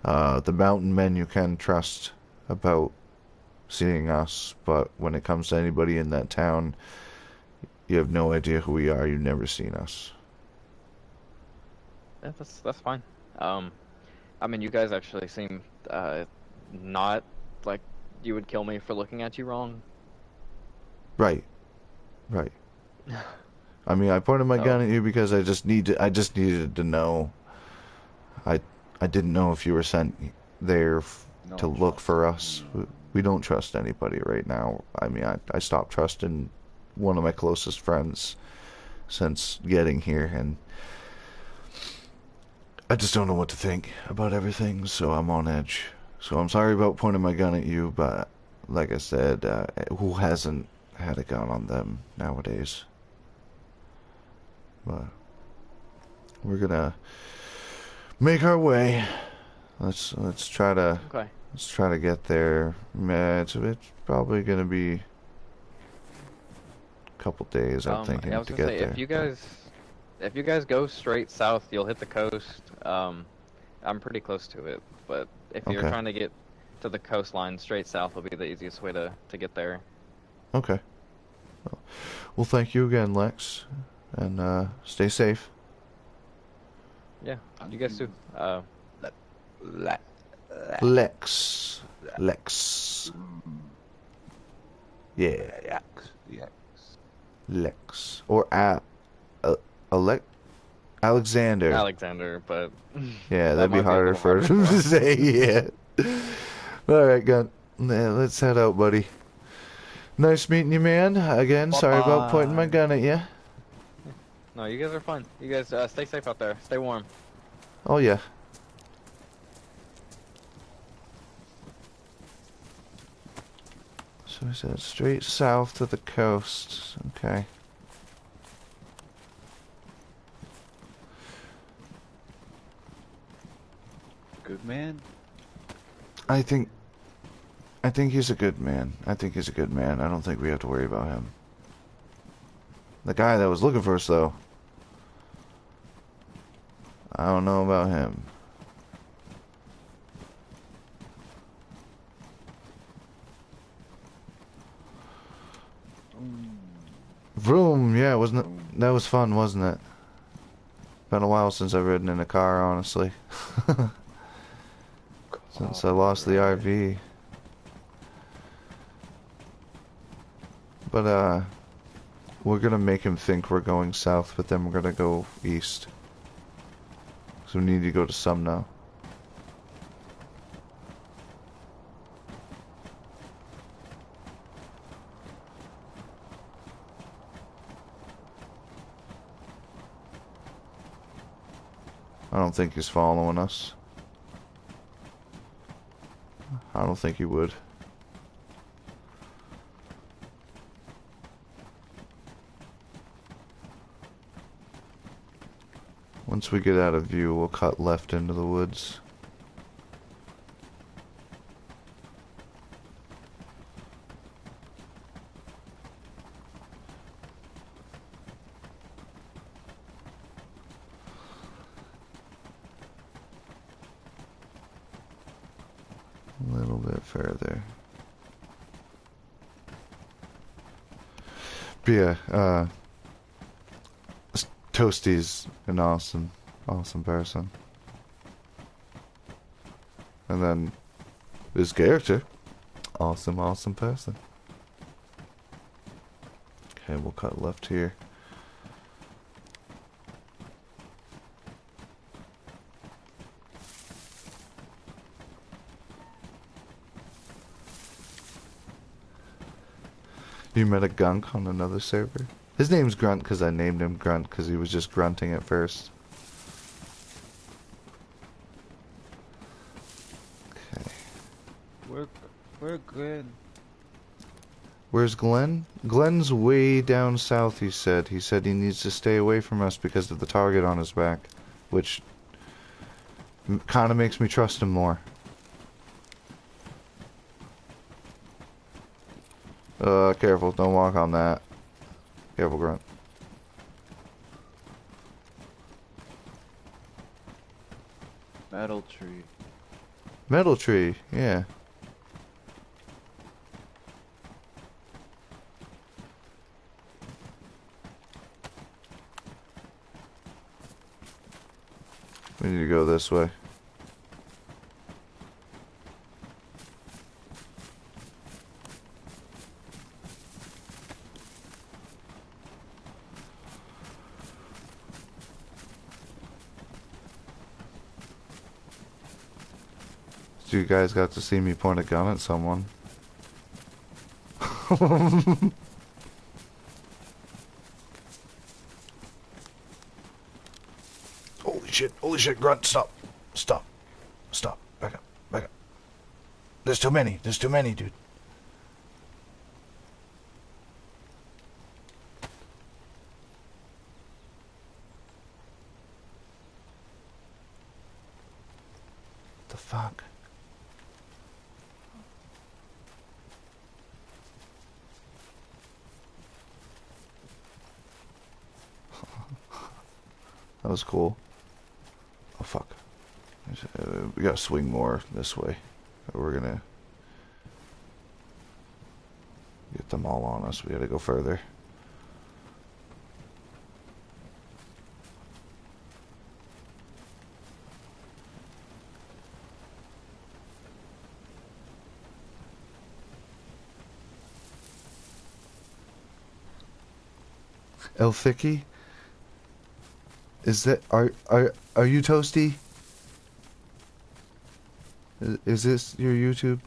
The mountain men you can trust about seeing us, but when it comes to anybody in that town, you have no idea who we are. You've never seen us. Yeah, that's fine. I mean, you guys actually seem not like you would kill me for looking at you wrong. Right. Right. I mean, I pointed my gun at you because I just needed to know. I didn't know if you were sent there to look for us. We don't trust anybody right now. I mean, I stopped trusting one of my closest friends since getting here, and I just don't know what to think about everything, so I'm on edge. So I'm sorry about pointing my gun at you, but like I said, who hasn't had a gun on them nowadays? But we're gonna make our way. Let's try to get there. It's probably gonna be a couple days. I'm thinking I was to gonna get say, there. if you guys go straight south, you'll hit the coast. I'm pretty close to it, but if you're Okay. trying to get to the coastline, straight south will be the easiest way to get there. Okay. Well, thank you again, Lex, and stay safe. Yeah, you guys too. Lex. Yeah. Lex. Or Alexander. Alexander, but Yeah, that that'd be might be a harder little for harder him for to him. say, yeah. Alright, gun. Yeah, let's head out, buddy. Nice meeting you, man. Again, sorry about pointing my gun at you. No, you guys are fine. You guys stay safe out there. Stay warm. Oh, yeah. So we said straight south to the coast. Okay. Good man. I think he's a good man. I don't think we have to worry about him. The guy that was looking for us, though, I don't know about him. Vroom, yeah, wasn't it? That was fun, wasn't it? Been a while since I've ridden in a car, honestly. Since I lost the RV. But, we're gonna make him think we're going south, but then we're gonna go east. So we need to go to Sumno. I don't think he's following us. I don't think he would. Once we get out of view, we'll cut left into the woods. A little bit further. But yeah, Toasty's an awesome person. And then this character, awesome person. Okay, we'll cut left here. You met a gunk on another server? His name's Grunt because I named him Grunt because he was just grunting at first. Okay. We're good. Where's Glenn? Glenn's way down south, he said. He said he needs to stay away from us because of the target on his back, which kind of makes me trust him more. Careful, don't walk on that. Careful, Grunt. Metal tree. Metal tree, yeah. We need to go this way. So you guys got to see me point a gun at someone. Holy shit, Grunt, stop. Stop. Stop. Back up. Back up. There's too many, dude. The fuck? That was cool. Oh fuck. We gotta swing more this way. We're gonna get them all on us. We gotta go further. El Ficky? Is that are you Toasty? Is this your YouTube?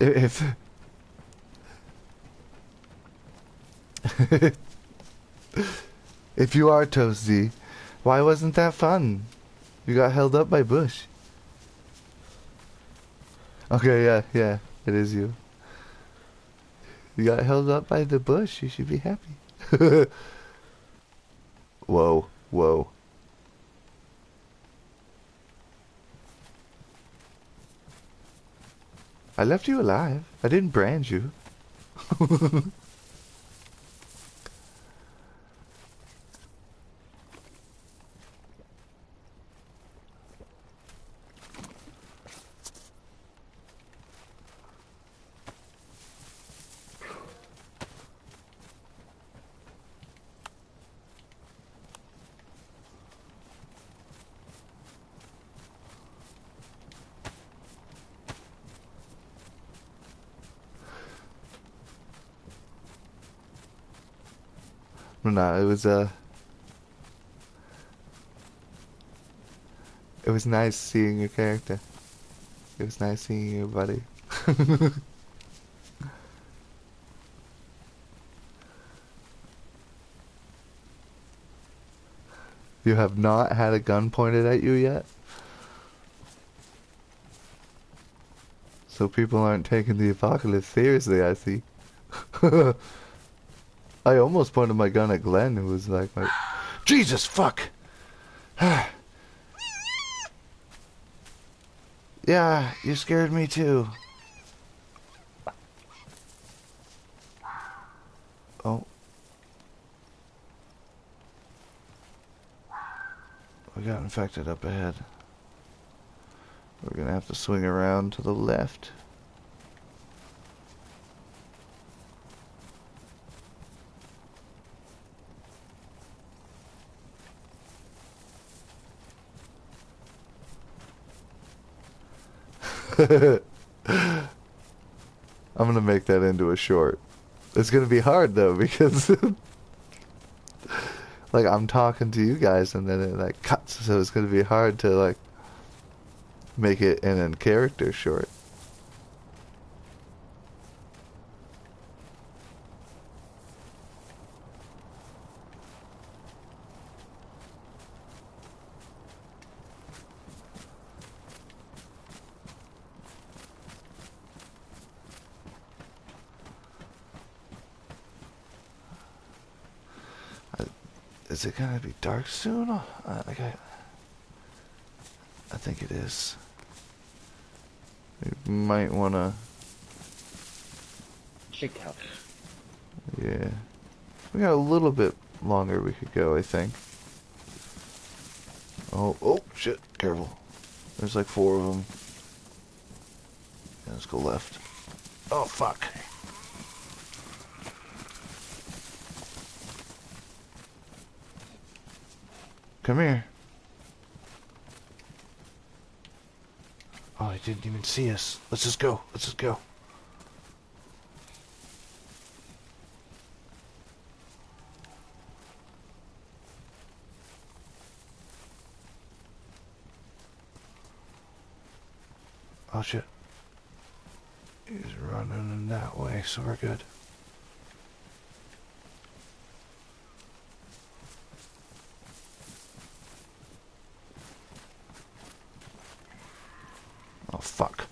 If if you are Toasty, why wasn't that fun? You got held up by Bush. Okay, yeah, it is you. You got held up by the bush. You should be happy. Whoa, whoa. I left you alive. I didn't brand you. No, it was nice seeing your character. It was nice seeing you, buddy. You have not had a gun pointed at you yet? So people aren't taking the apocalypse seriously, I see. I almost pointed my gun at Glenn, who was like my... Jesus, fuck! Yeah, you scared me too. Oh. We got infected up ahead. We're gonna have to swing around to the left. I'm gonna make that into a short. It's gonna be hard though because like I'm talking to you guys and then it like cuts, so it's gonna be hard to like make it in a character short. Is it gonna be dark soon? I think it is. We might wanna. Check out. Yeah. We got a little bit longer we could go, I think. Oh shit! Careful. There's like 4 of them. Yeah, let's go left. Oh fuck! Come here. Oh, he didn't even see us. Let's just go. Let's just go. Oh shit. He's running in that way, so we're good. Oh fuck.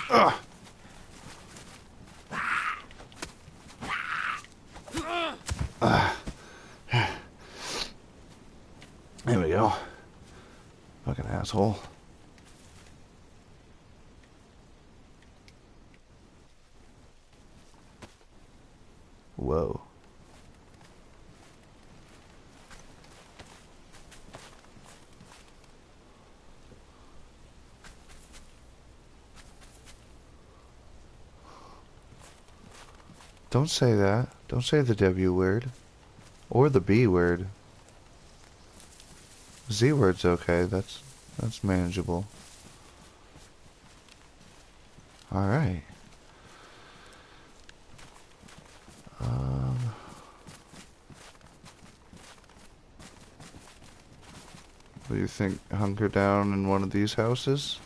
Ugh. There we go. Fucking asshole. Whoa. Don't say that. Don't say the W word. Or the B word. Z word's okay. That's manageable. Alright. What do you think? Hunker down in one of these houses?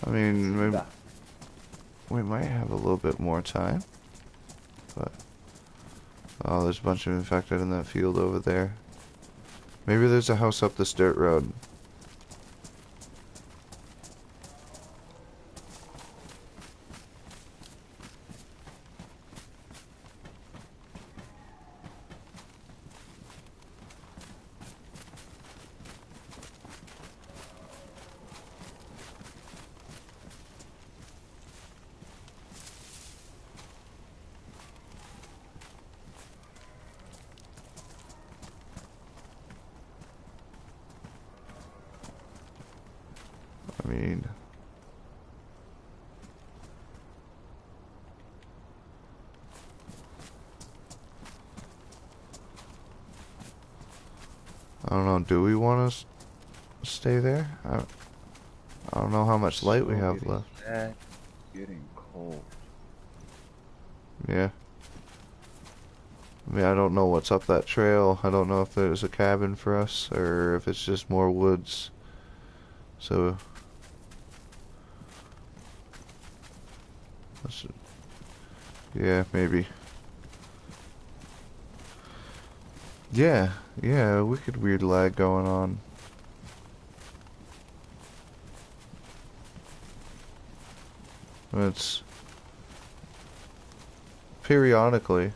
I mean, maybe we might have a little bit more time. But oh, there's a bunch of infected in that field over there. Maybe there's a house up this dirt road. I mean, I don't know, do we want to stay there? I don't know how much light we have left. Getting cold. Yeah. I mean, I don't know what's up that trail. I don't know if there's a cabin for us or if it's just more woods. So yeah, maybe. Yeah, wicked weird lag going on. It's periodically.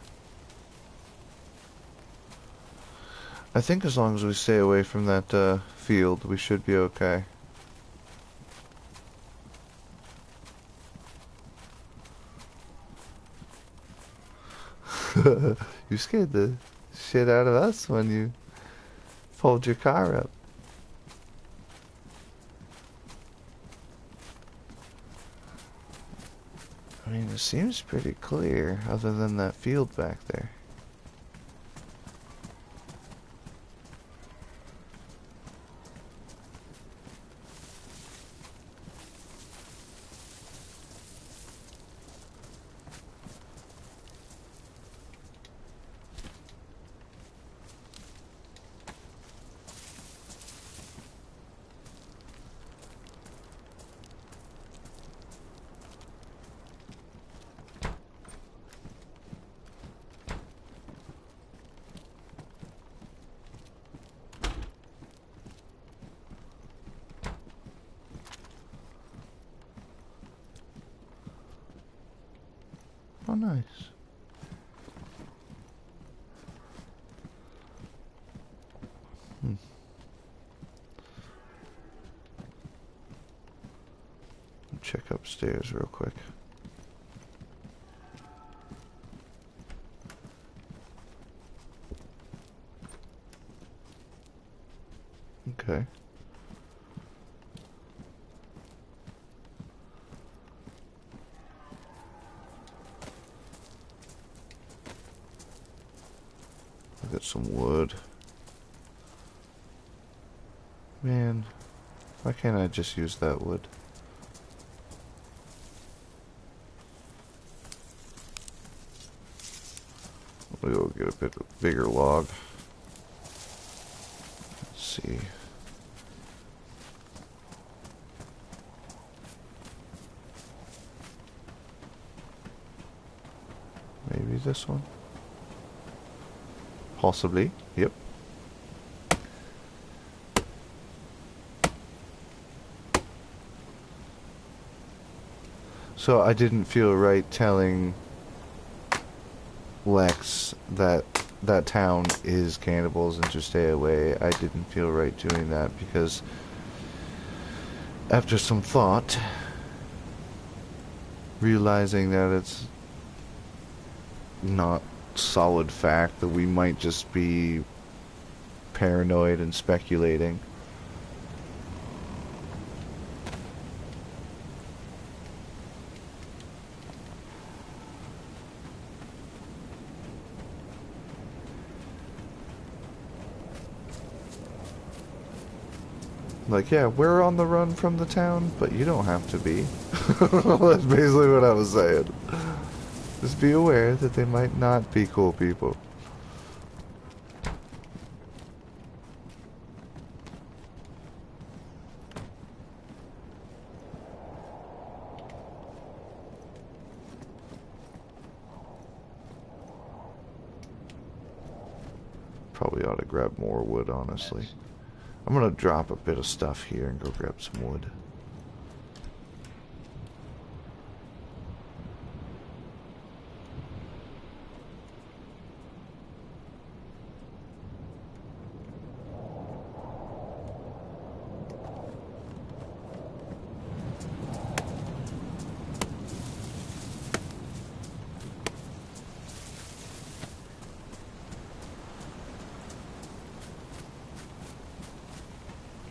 I think as long as we stay away from that field, we should be okay. You scared the shit out of us when you pulled your car up. I mean, it seems pretty clear, other than that field back there. Oh, nice. Hmm. Check upstairs real quick. Okay. I got some wood. Man, why can't I just use that wood? We'll go get a bit bigger log. Let's see. Maybe this one? Possibly, yep. So I didn't feel right telling Lex that that town is cannibals and to stay away. I didn't feel right doing that because after some thought, realizing that it's not solid fact, that we might just be paranoid and speculating. Like, yeah, we're on the run from the town, but you don't have to be. That's basically what I was saying. Just be aware that they might not be cool people. Probably ought to grab more wood, honestly. I'm gonna drop a bit of stuff here and go grab some wood.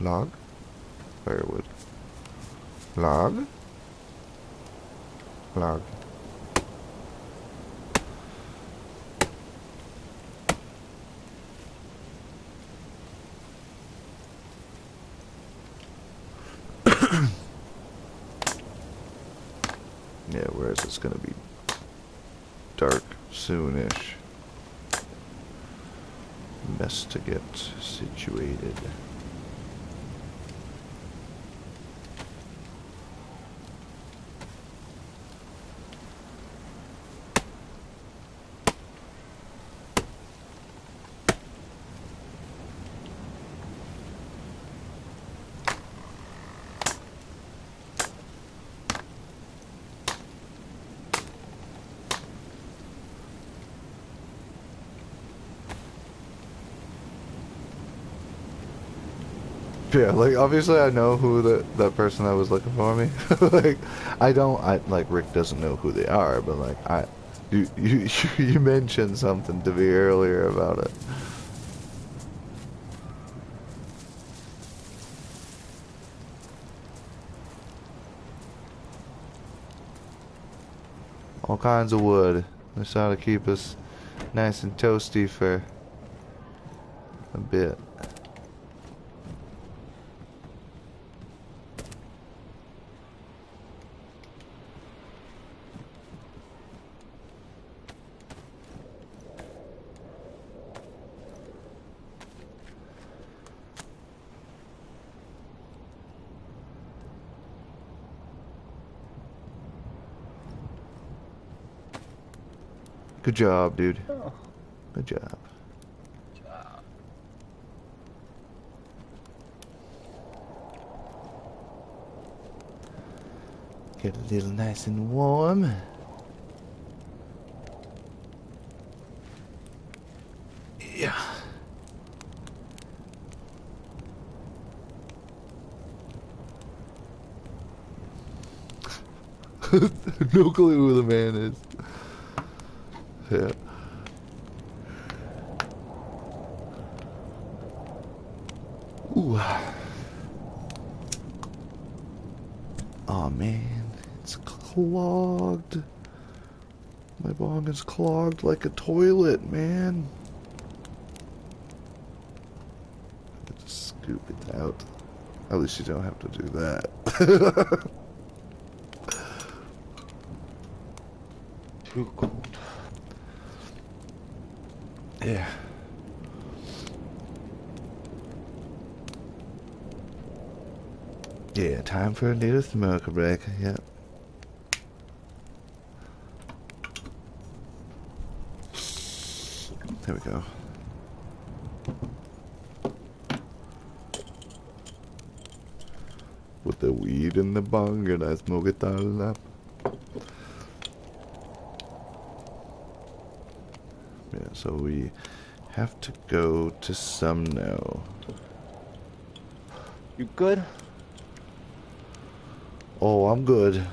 Log? Firewood. Log? Log. Yeah, whereas it's gonna be dark soonish. Best to get situated. Yeah, like, obviously I know who that person that was looking for me. Like, like, Rick doesn't know who they are, but, like, you mentioned something to me earlier about it. All kinds of wood. This ought to keep us nice and toasty for a bit. Good job, dude. Oh. Good job. Get a little nice and warm. No clue who the man is. Yeah. Ooh. Oh man, it's clogged. My bong is clogged like a toilet, man. Just scoop it out. At least you don't have to do that. Too cold. Yeah. Yeah, time for a little smoke break. Yep. There we go. With the weed in the bong and I smoke it all up. Yeah, so we have to go to Sumno. You good? Oh, I'm good.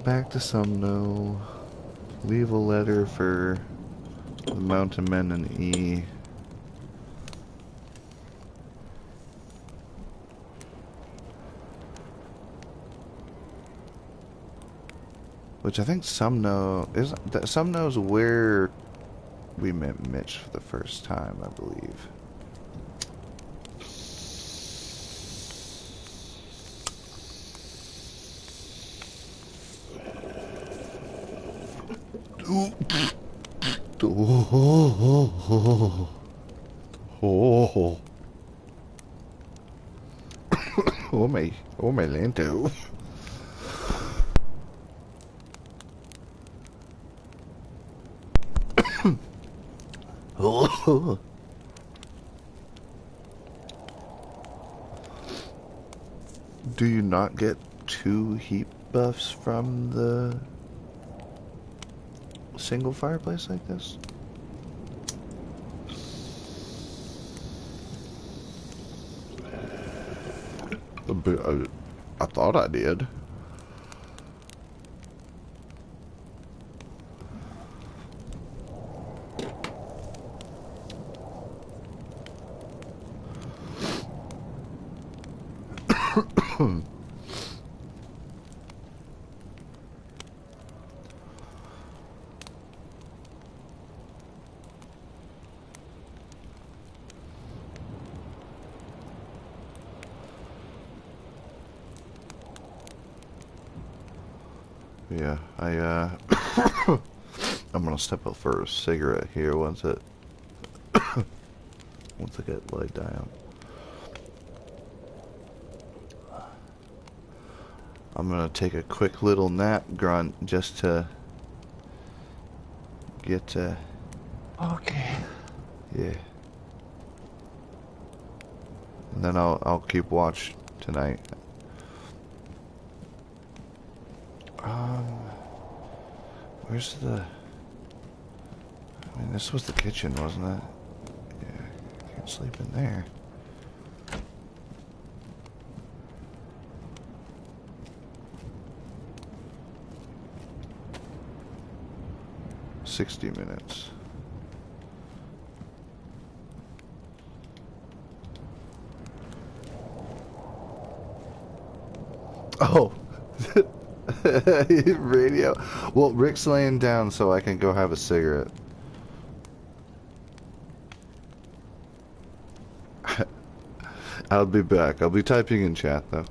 Back to Sumno. Leave a letter for the Mountain Men and E. Which I think Sumno's where we met Mitch for the first time, I believe. Oh my lento. Do you not get 2 heat buffs from the single fireplace like this? I thought I did. Yeah, I'm gonna step up for a cigarette here once I get laid down. I'm gonna take a quick little nap, Grunt, just to get Okay. yeah. And then I'll keep watch tonight. Where's the... I mean, this was the kitchen, wasn't it? Yeah, I can't sleep in there. $60. Oh! Radio. Well, Rick's laying down so I can go have a cigarette. I'll be back. I'll be typing in chat though.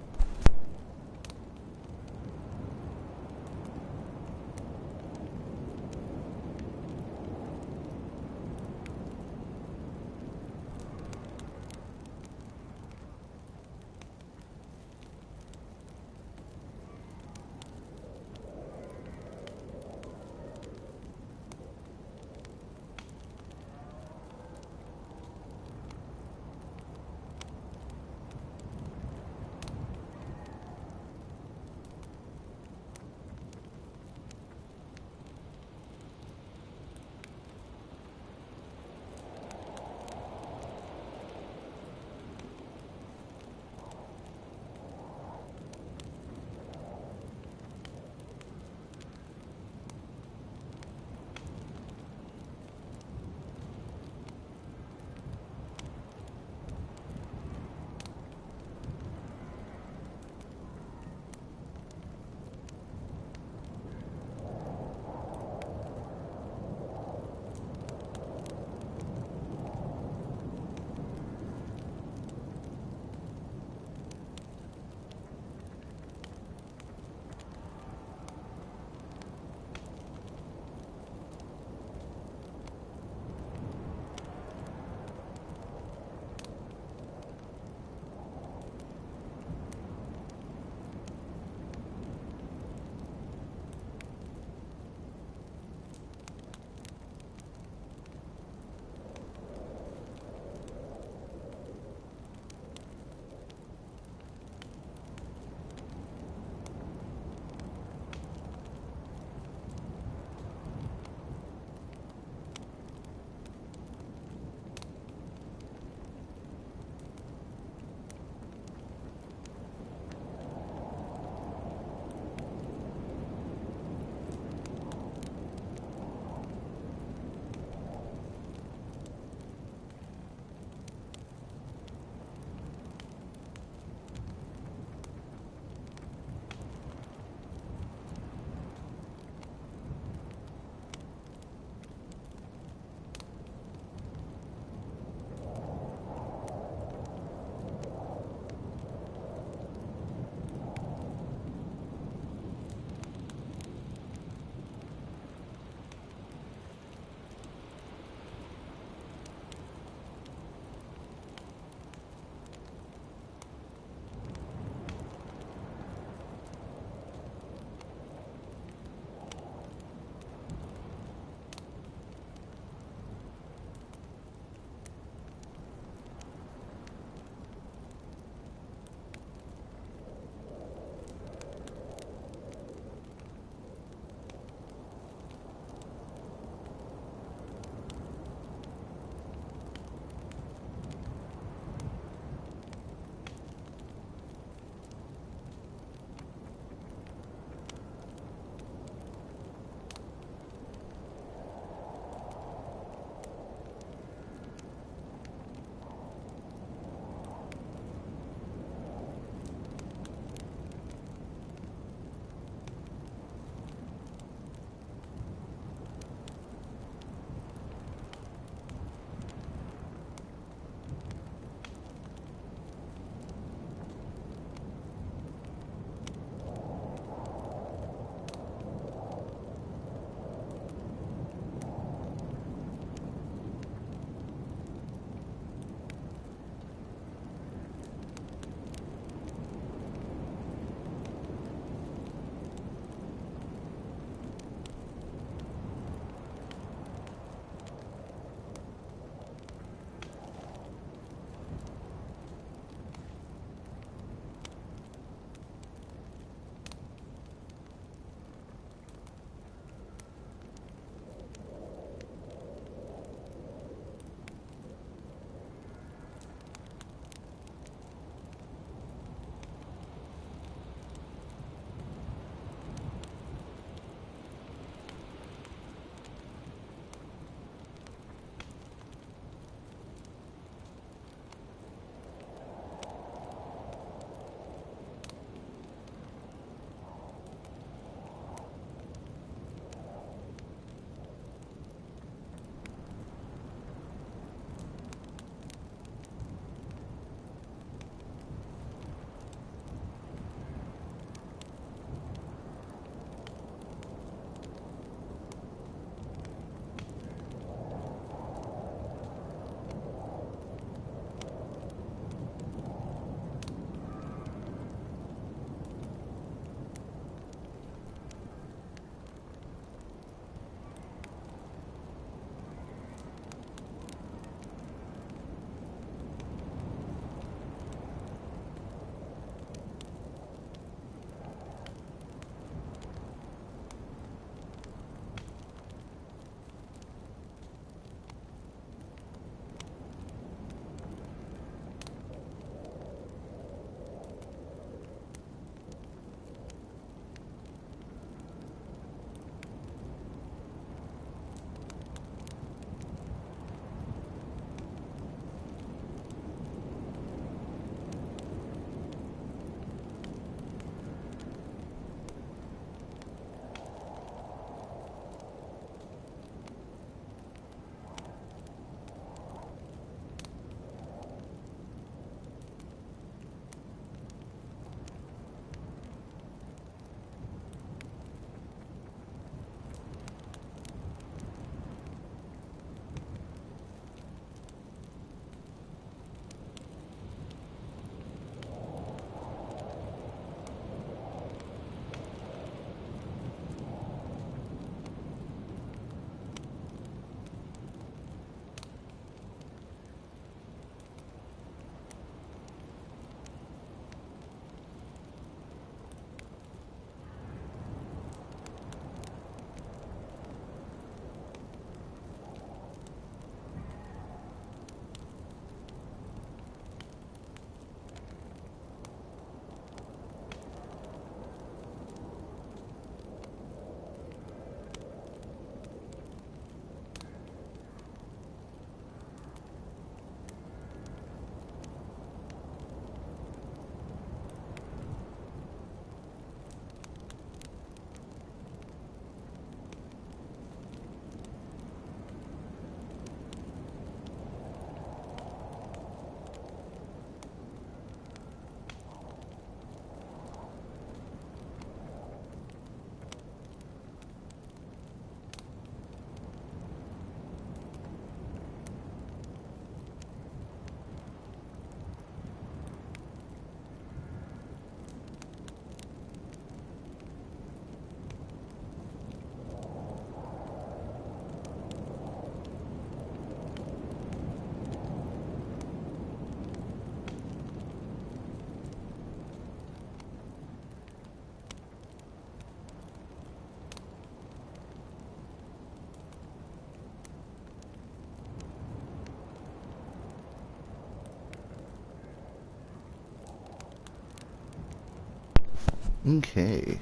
Okay.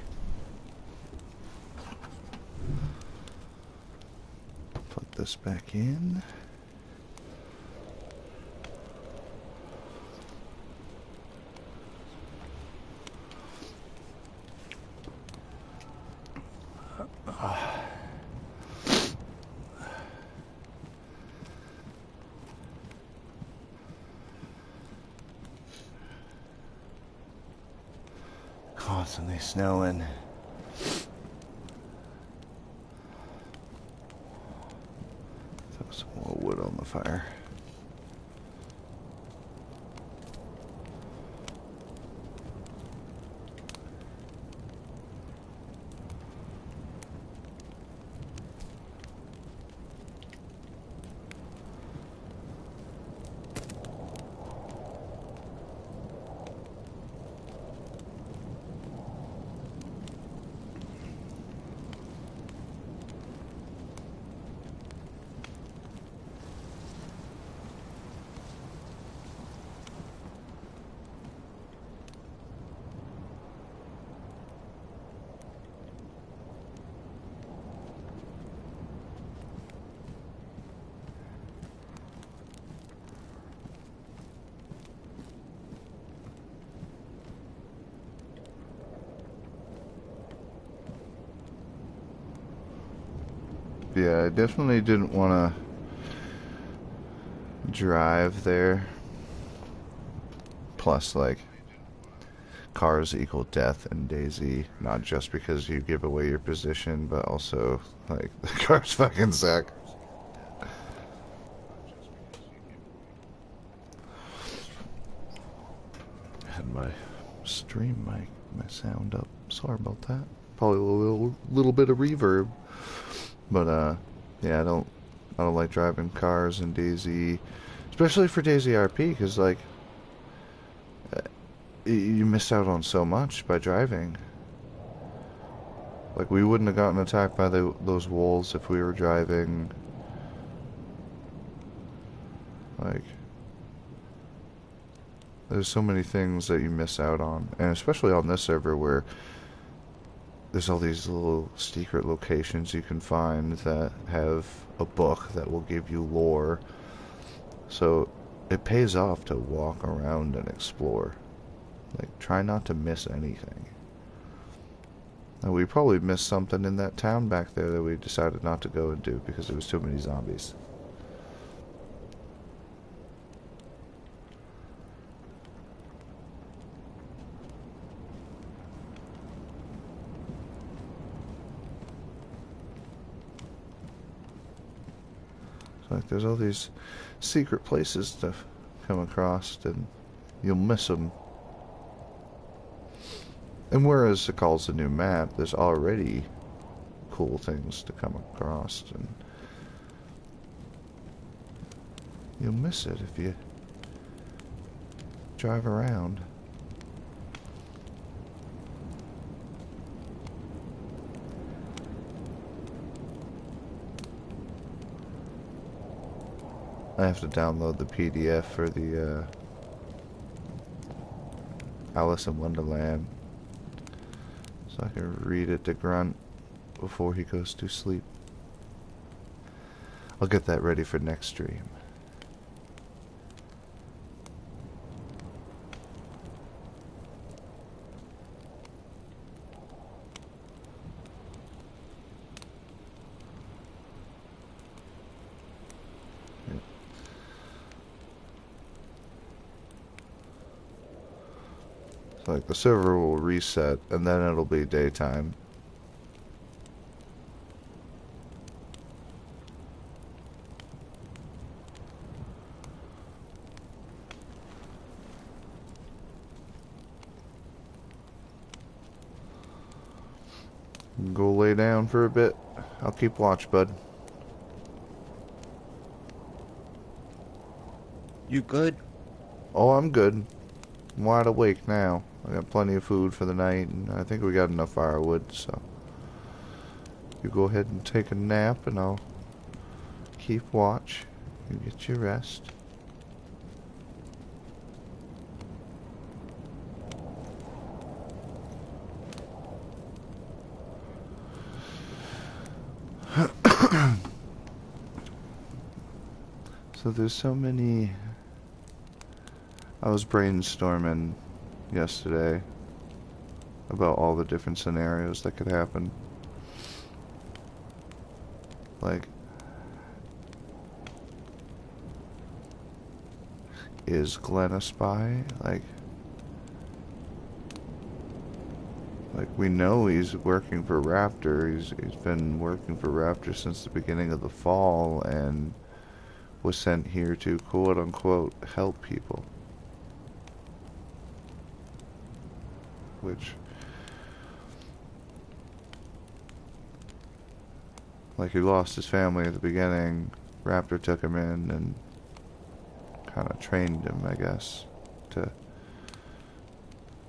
Put this back in. Constantly snowing. Throw some more wood on the fire. Yeah, I definitely didn't want to drive there. Plus, like, cars equal death in DayZ, not just because you give away your position, but also, like, the cars fucking suck. Had my stream my sound up. Sorry about that. Probably a little bit of reverb. But yeah, I don't like driving cars in DayZ, especially for DayZ RP, because like you miss out on so much by driving. Like we wouldn't have gotten attacked by those wolves if we were driving. Like there's so many things that you miss out on, and especially on this server where there's all these little secret locations you can find that have a book that will give you lore. So it pays off to walk around and explore. Like, try not to miss anything. And we probably missed something in that town back there that we decided not to go and do because there was too many zombies. Like there's all these secret places to come across and you'll miss them. And whereas Sakhal's a new map, there's already cool things to come across and you'll miss it if you drive around. I have to download the PDF for the Alice in Wonderland so I can read it to Grunt before he goes to sleep. I'll get that ready for next stream. Like the server will reset and then it'll be daytime. Go lay down for a bit. I'll keep watch, bud. You good? Oh, I'm good. I'm wide awake now. I got plenty of food for the night, and I think we got enough firewood, so... You go ahead and take a nap, and I'll keep watch. You get your rest. So there's so many. I was brainstorming yesterday about all the different scenarios that could happen. Like, is Glenn a spy? Like we know he's working for Raptor. He's been working for Raptor since the beginning of the fall and was sent here to quote unquote help people. Which, like, he lost his family at the beginning. Raptor took him in and kind of trained him, I guess,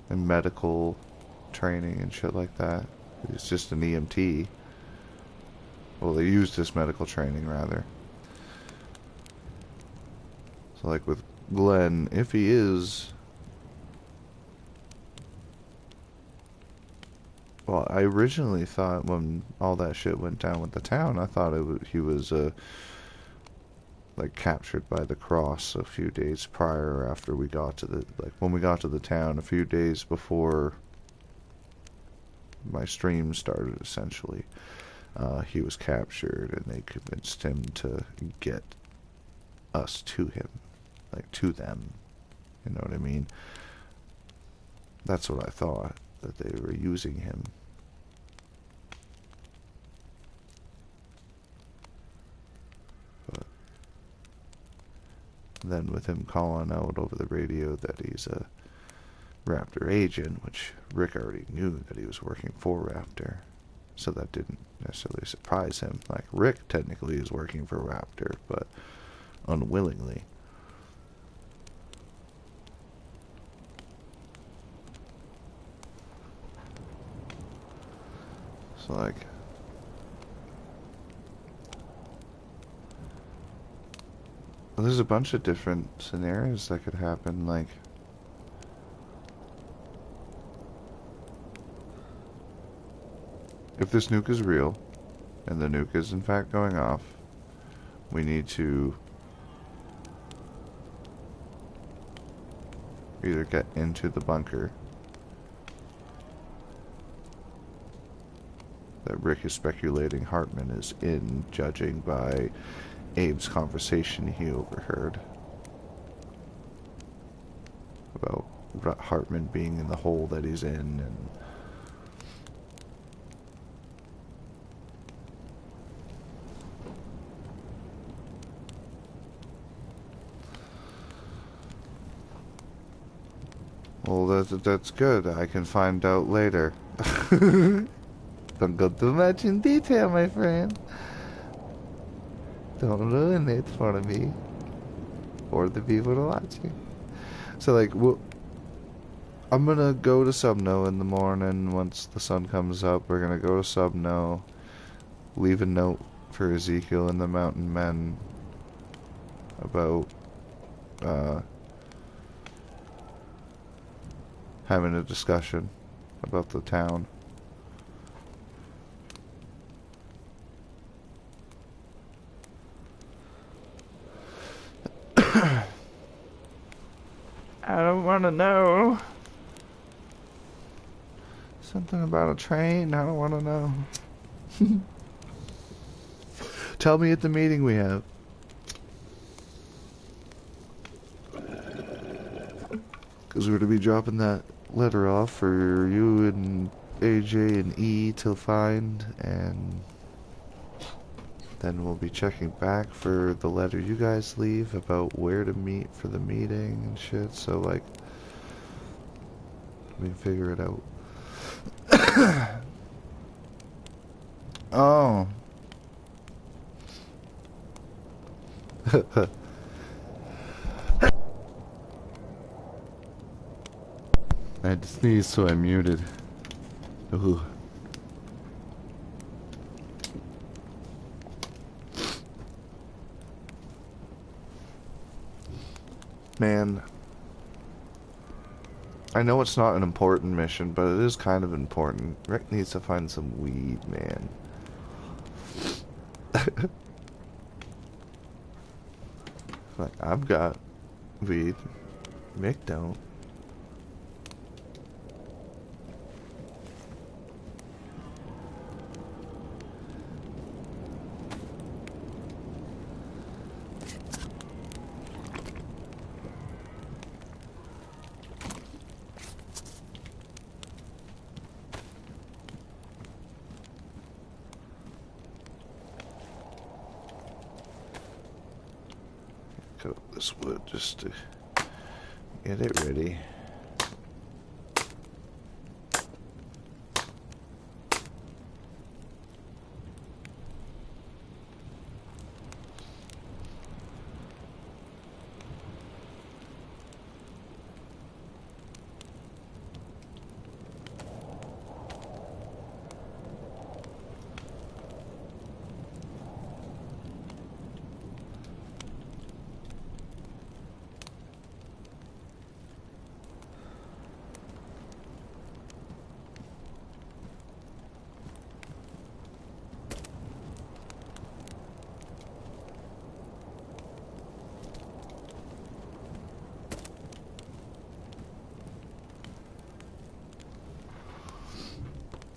in medical training and shit like that. He's just an EMT. Well, they used his medical training, rather. So, like, with Glenn, if he is... Well, I originally thought when all that shit went down with the town, I thought he was, like, captured by the Cross a few days prior after we got to the... Like, when we got to the town, a few days before my stream started, essentially. He was captured, and they convinced him to get us to him. Like, to them. You know what I mean? That's what I thought, that they were using him. But then with him calling out over the radio that he's a Raptor agent, which Rick already knew that he was working for Raptor, so that didn't necessarily surprise him. Like, Rick technically is working for Raptor, but unwillingly. So, like, well, there's a bunch of different scenarios that could happen. Like, if this nuke is real, and the nuke is in fact going off, we need to either get into the bunker that Rick is speculating Hartman is in, judging by Abe's conversation he overheard about Hartman being in the hole that he's in, and well, that's good. I can find out later. Don't go too much in detail, my friend. Don't ruin it for me. Or the people watching. So, like, I'm gonna go to Subno in the morning once the sun comes up. We're gonna go to Subno. Leave a note for Ezekiel and the Mountain Men about, having a discussion about the town. I don't want to know. Something about a train, I don't want to know. Tell me at the meeting we have. Because we're to be dropping that letter off for you and AJ and E to find, and then we'll be checking back for the letter you guys leave about where to meet for the meeting and shit, so, like, we can figure it out. Oh. I had to sneeze, so I muted. Ooh. Man, I know it's not an important mission, but it is kind of important. Rick needs to find some weed, man. Like, I've got weed. Mick don't. Cut up this wood just to get it ready.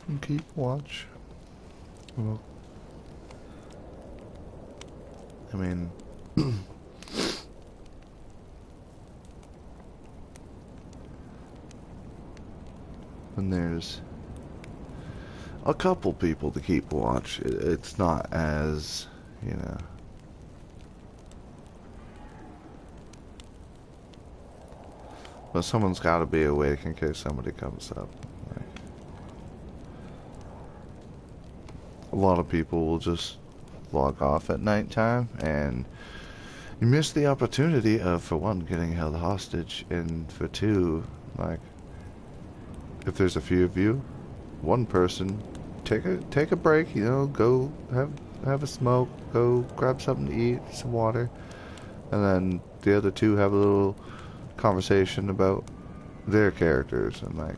And keep watch. Well, I mean, when there's a couple people to keep watch, it's not as, you know. But someone's got to be awake in case somebody comes up. Like, a lot of people will just log off at nighttime, and you miss the opportunity of, for one, getting held hostage, and for two, like, if there's a few of you, one person take a break, you know, go have a smoke, go grab something to eat, some water, and then the other two have a little conversation about their characters and like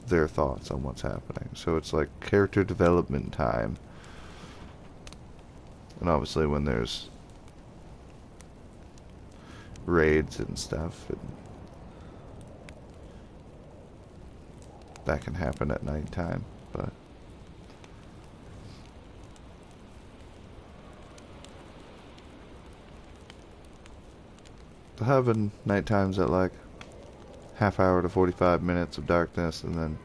their thoughts on what's happening. So it's like character development time. And obviously when there's raids and stuff, that can happen at nighttime, but having night times at like half hour to 45 minutes of darkness, and then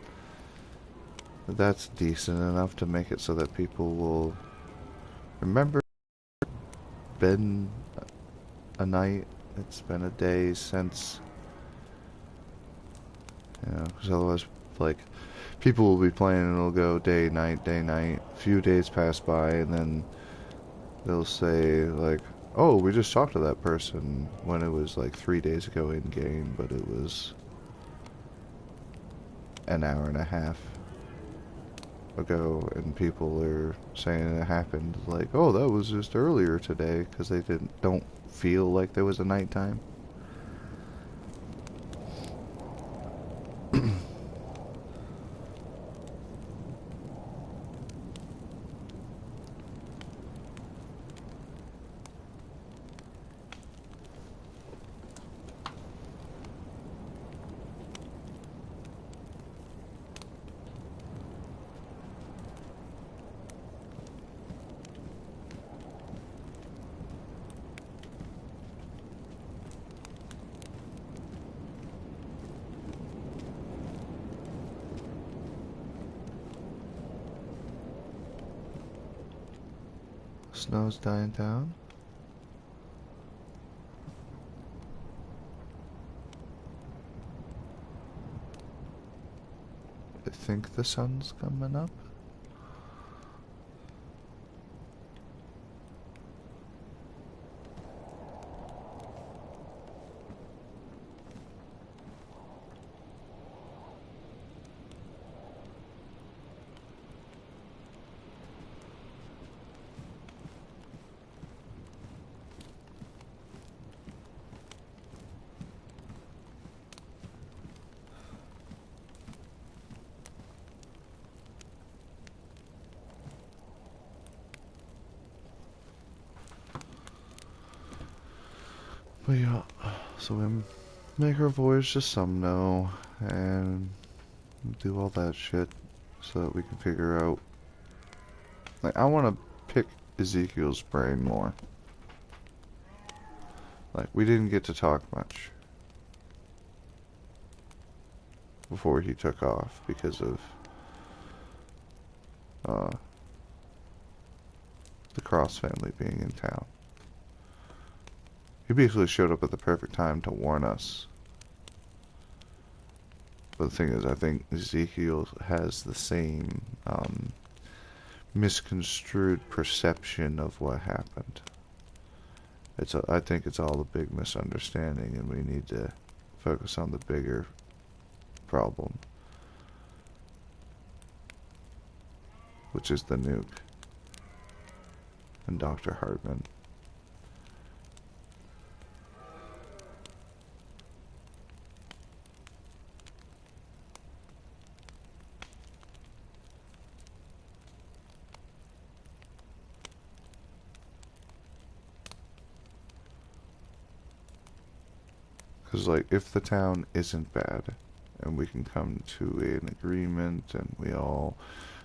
that's decent enough to make it so that people will remember it's been a night, it's been a day since, you know, because otherwise, like, people will be playing and it'll go day, night, a few days pass by, and then they'll say, like, oh, we just talked to that person when it was like 3 days ago in game, but it was an hour and a half ago, and people are saying it happened like, oh, that was just earlier today, because they don't feel like there was a nighttime. Snow's dying down. I think the sun's coming up. But yeah, so we make our voyage to Sumno and do all that shit so that we can figure out. Like, I want to pick Ezekiel's brain more. Like, we didn't get to talk much before he took off because of the Cross family being in town. He basically showed up at the perfect time to warn us. But the thing is, I think Ezekiel has the same misconstrued perception of what happened. I think it's all a big misunderstanding, and we need to focus on the bigger problem, which is the nuke and Dr. Hartman. Because, like, if the town isn't bad, and we can come to an agreement, and we all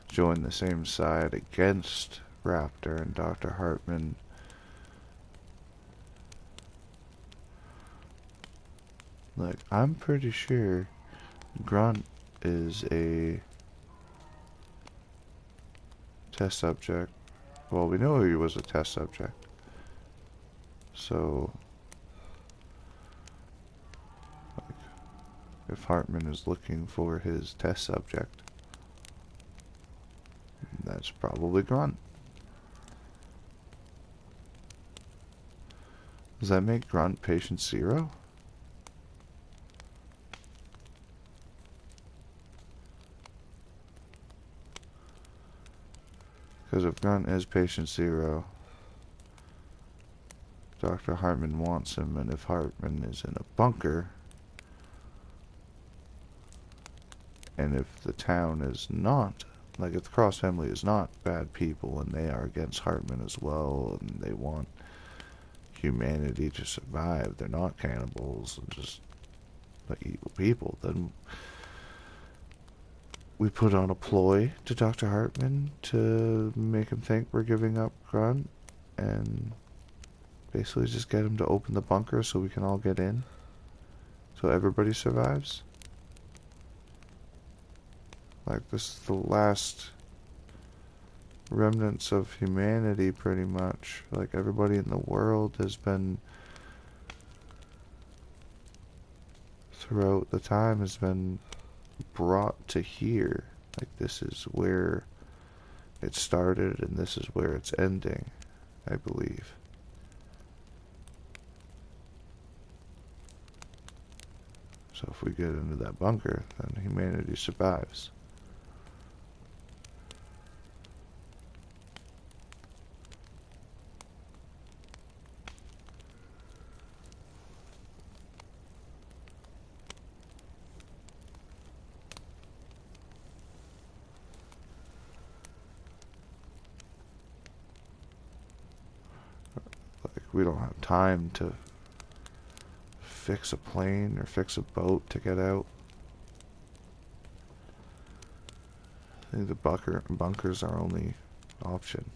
join the same side against Raptor and Dr. Hartman, like, I'm pretty sure Grunt is a test subject. Well, we know he was a test subject. So, like, if Hartman is looking for his test subject, that's probably Grunt. Does that make Grunt patient 0? Because if Grunt is patient 0, Dr. Hartman wants him, and if Hartman is in a bunker, and if the town is not, like if the Cross family is not bad people, and they are against Hartman as well, and they want humanity to survive, they're not cannibals, and just like evil people, then we put on a ploy to Dr. Hartman to make him think we're giving up Grunt, and basically just get him to open the bunker so we can all get in, so everybody survives. Like, this is the last remnants of humanity, pretty much. Like, everybody in the world has been, throughout the time, has been brought to here. Like, this is where it started, and this is where it's ending, I believe. So if we get into that bunker, then humanity survives. Like, we don't have time to fix a plane or fix a boat to get out. I think the bunker's our only option.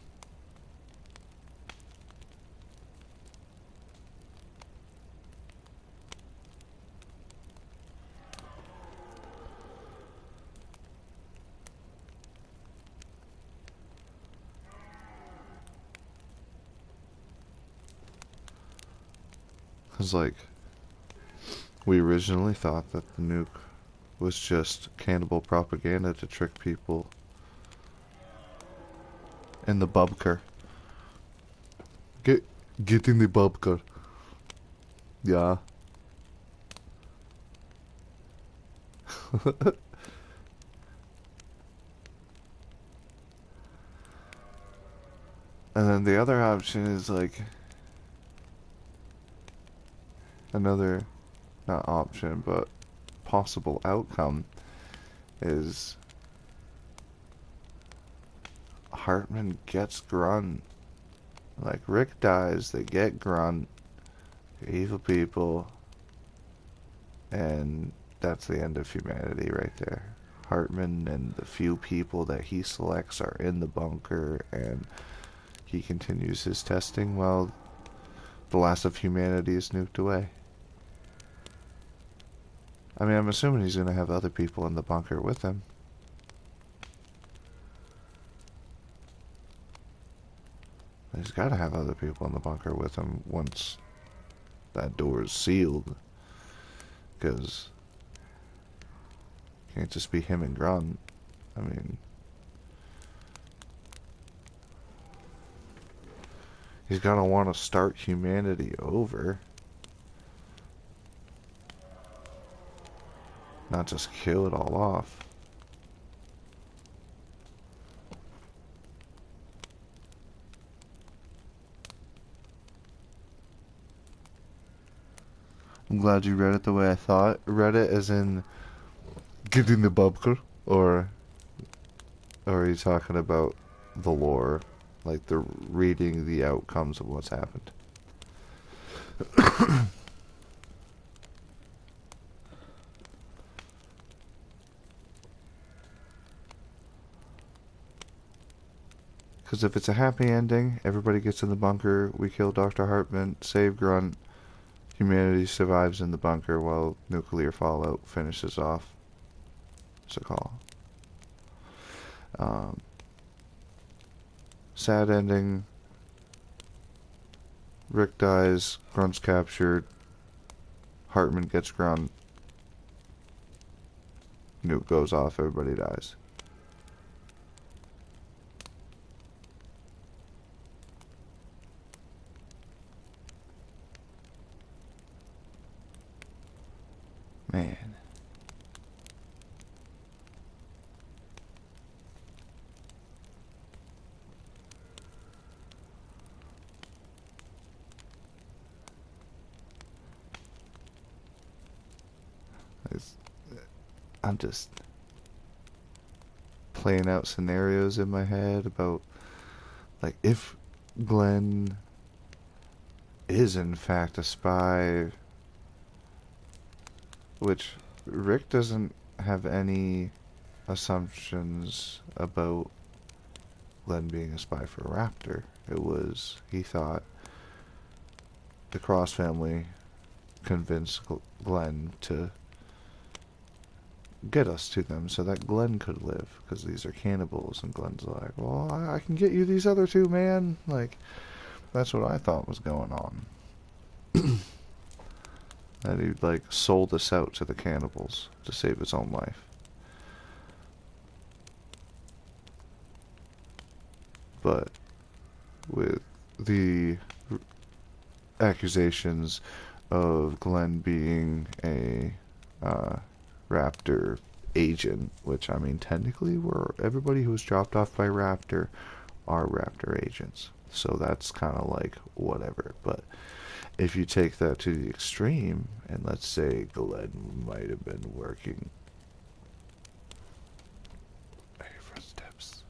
Because, like, we originally thought that the nuke was just cannibal propaganda to trick people in the bunker. Get in the bunker. Yeah. And then the other option is, like, another, not option, but possible outcome is Hartman gets Grunt. Like, Rick dies, they get Grunt, evil people, and that's the end of humanity right there. Hartman and the few people that he selects are in the bunker, and he continues his testing while the last of humanity is nuked away. I mean, I'm assuming he's going to have other people in the bunker with him. He's got to have other people in the bunker with him once that door is sealed. Because it can't just be him and Grunt. I mean, he's got to want to start humanity over. Not just kill it all off. I'm glad you read it the way I thought. Read it as in get in the bunker, or are you talking about the lore, like the reading the outcomes of what's happened? Because if it's a happy ending, everybody gets in the bunker, we kill Dr. Hartman, save Grunt, humanity survives in the bunker while nuclear fallout finishes off Sakhal. Sad ending. Rick dies, Grunt's captured, Hartman gets Grunt, nuke goes off, everybody dies. Man. I'm just playing out scenarios in my head about, like, if Glenn is in fact a spy, which Rick doesn't have any assumptions about Glenn being a spy for Raptor. It was, he thought the Cross family convinced Glenn to get us to them so that Glenn could live, because these are cannibals, and Glenn's like, well, I can get you these other two, man. Like, that's what I thought was going on. That he, like, sold us out to the cannibals to save his own life. But with the accusations of Glenn being a Raptor agent, which, I mean, technically everybody who was dropped off by Raptor are Raptor agents, so that's kind of like whatever. But if you take that to the extreme, and let's say Glenn might have been working. I hear footsteps.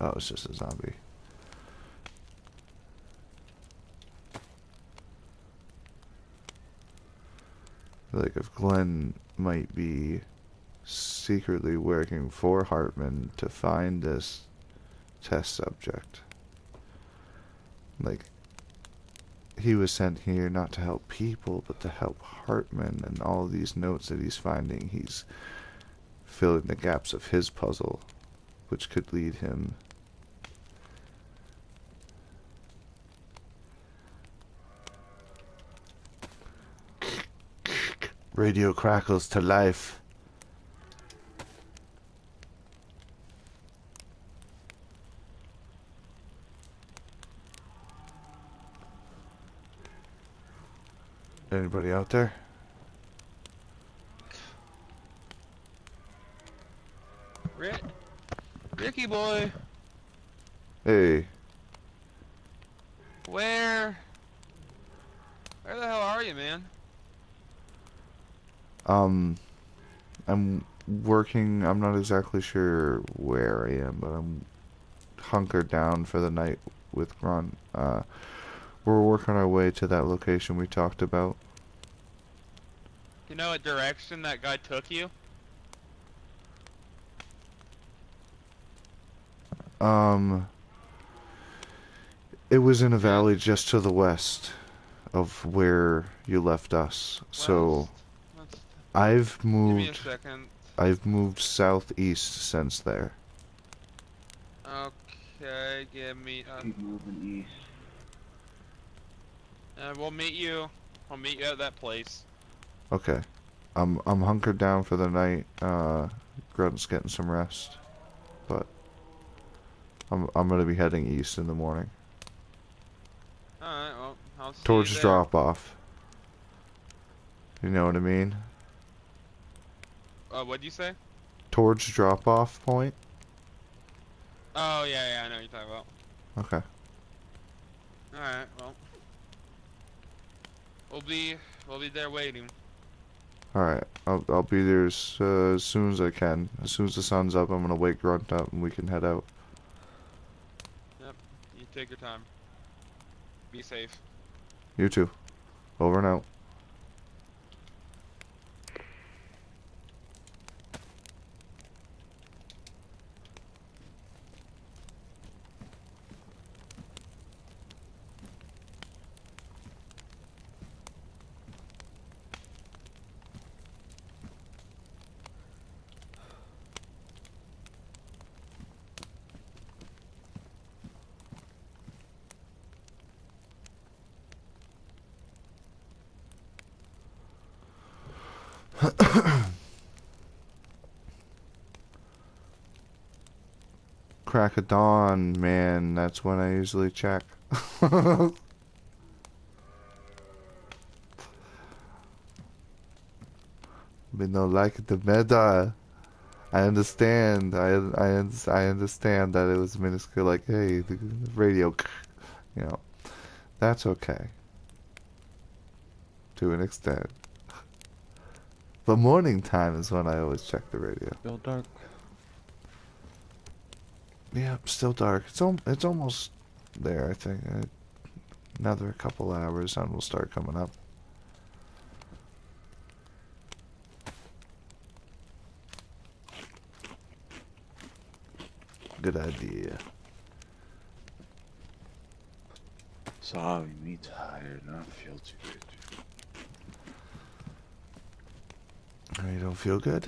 Oh, it's just a zombie. Like, if Glenn might be secretly working for Hartman to find this test subject. Like, he was sent here not to help people, but to help Hartman, and all of these notes that he's finding, he's filling the gaps of his puzzle, which could lead him radio crackles to life. Anybody out there? Ricky boy, Hey. where the hell are you, man? I'm working. I'm not exactly sure where I am, but I'm hunkered down for the night with Grunt. We're working our way to that location we talked about. You know what direction that guy took you? Um, it was in a Yeah. valley just to the west of where you left us. So Let's I've give me a moved second. I've moved southeast since there. Okay, give me. Keep moving east. We'll meet you. I'll meet you at that place. Okay. I'm hunkered down for the night. Grunt's getting some rest. But I'm gonna be heading east in the morning. Alright, well, I'll see you Towards there. drop off. You know what I mean? What'd you say? Towards drop off point? Oh, yeah, I know what you're talking about. Okay. Alright, well. We'll be there waiting. Alright. I'll be there as soon as I can. As soon as the sun's up, I'm gonna wake Grunt up and we can head out. Yep, you take your time. Be safe. You too. Over and out. Crack of dawn, man. That's when I usually check. Me no like the meta. I understand. I understand that it was minuscule. Like, hey, the radio. You know, that's okay to an extent. But morning time is when I always check the radio. Still dark. Yeah, still dark. It's almost there. I think another couple hours, sun will start coming up. Good idea. Sorry, me tired. I don't feel too good. You don't feel good?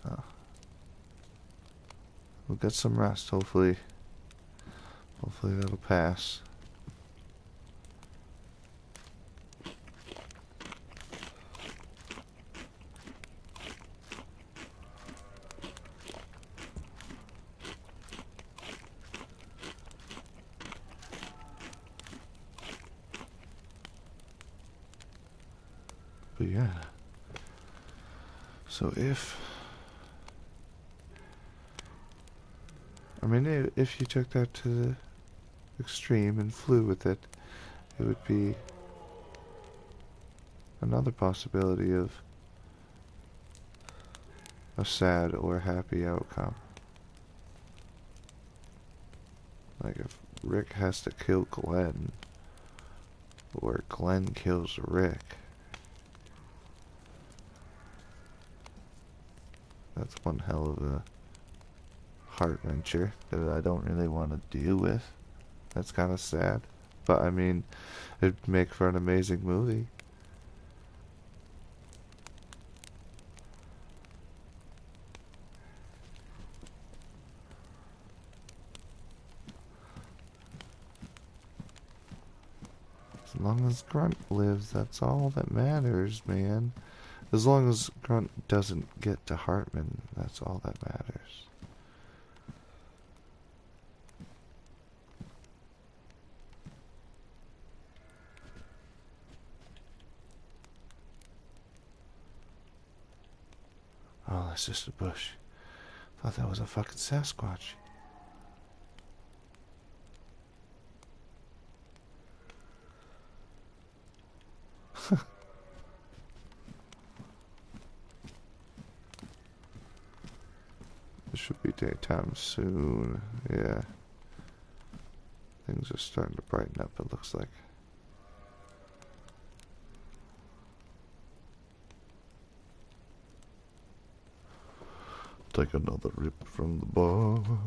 Oh. We'll get some rest. Hopefully that'll pass. But yeah. So if you took that to the extreme and flew with it, it would be another possibility of a sad or happy outcome. Like if Rick has to kill Glenn, or Glenn kills Rick, that's one hell of a heart wrencher that I don't really want to deal with. That's kind of sad. But I mean, it'd make for an amazing movie. As long as Grunt lives, that's all that matters, man. As long as Grunt doesn't get to Hartman, that's all that matters. Oh, that's just a bush. Thought that was a fucking Sasquatch. It should be daytime soon. Yeah. Things are starting to brighten up, it looks like. Take another rip from the bong.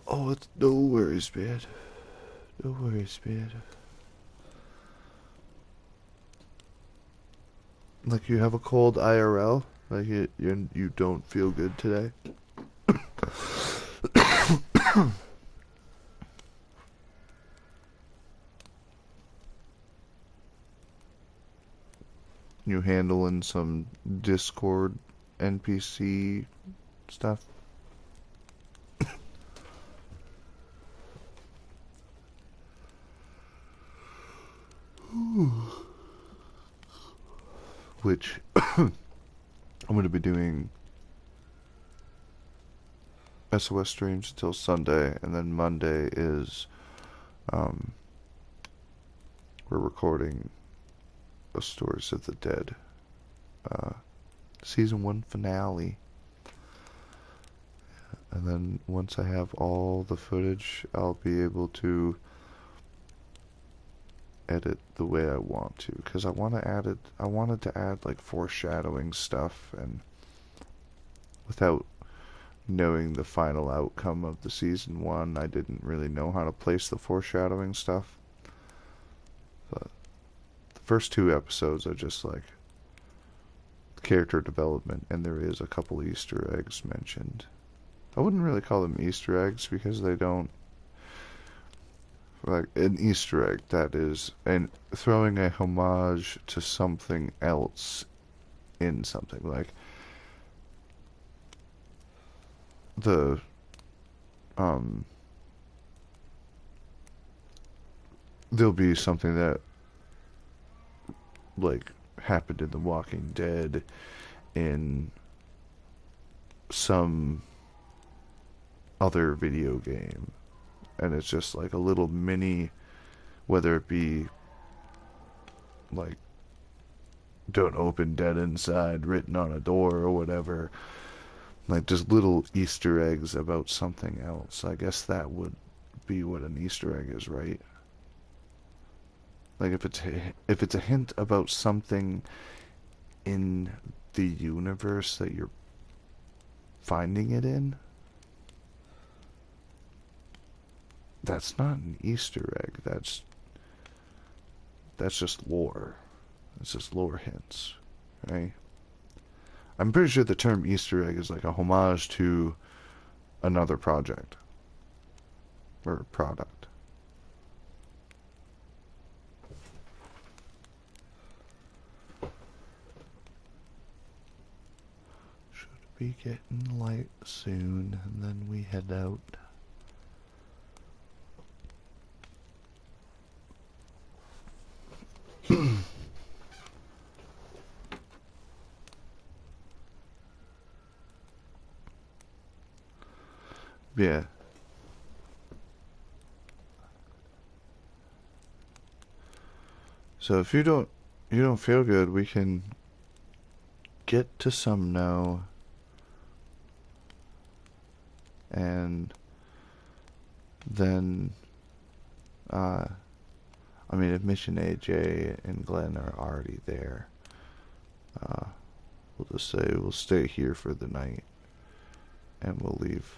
Oh, it's no worries, man. No worries, man. Like you have a cold IRL? Like you don't feel good today? You handling some Discord NPC stuff? Which I'm going to be doing S.O.S streams until Sunday, and then Monday is we're recording a Stories of the Dead season 1 finale. And then once I have all the footage, I'll be able to edit the way I want to, because I wanted to add like foreshadowing stuff, and without knowing the final outcome of the season 1, I didn't really know how to place the foreshadowing stuff. But the first 2 episodes are just like character development, and there is a couple Easter eggs mentioned. I wouldn't really call them Easter eggs because they don't, like an Easter egg, that is, and throwing a homage to something else in something, like the there'll be something that like happened in The Walking Dead in some other video game, and it's just like a little mini, whether it be like "Don't open dead inside" written on a door or whatever, like just little Easter eggs about something else. I guess that would be what an Easter egg is, right? Like if it's a hint about something in the universe that you're finding it in, that's not an Easter egg. That's just lore. It's just lore hints, right? I'm pretty sure the term Easter egg is like a homage to another project or product. Should be getting light soon, and then we head out. Yeah. So if you don't feel good, we can get to some now, and then I mean, if Mission AJ and Glenn are already there, we'll just say we'll stay here for the night, and we'll leave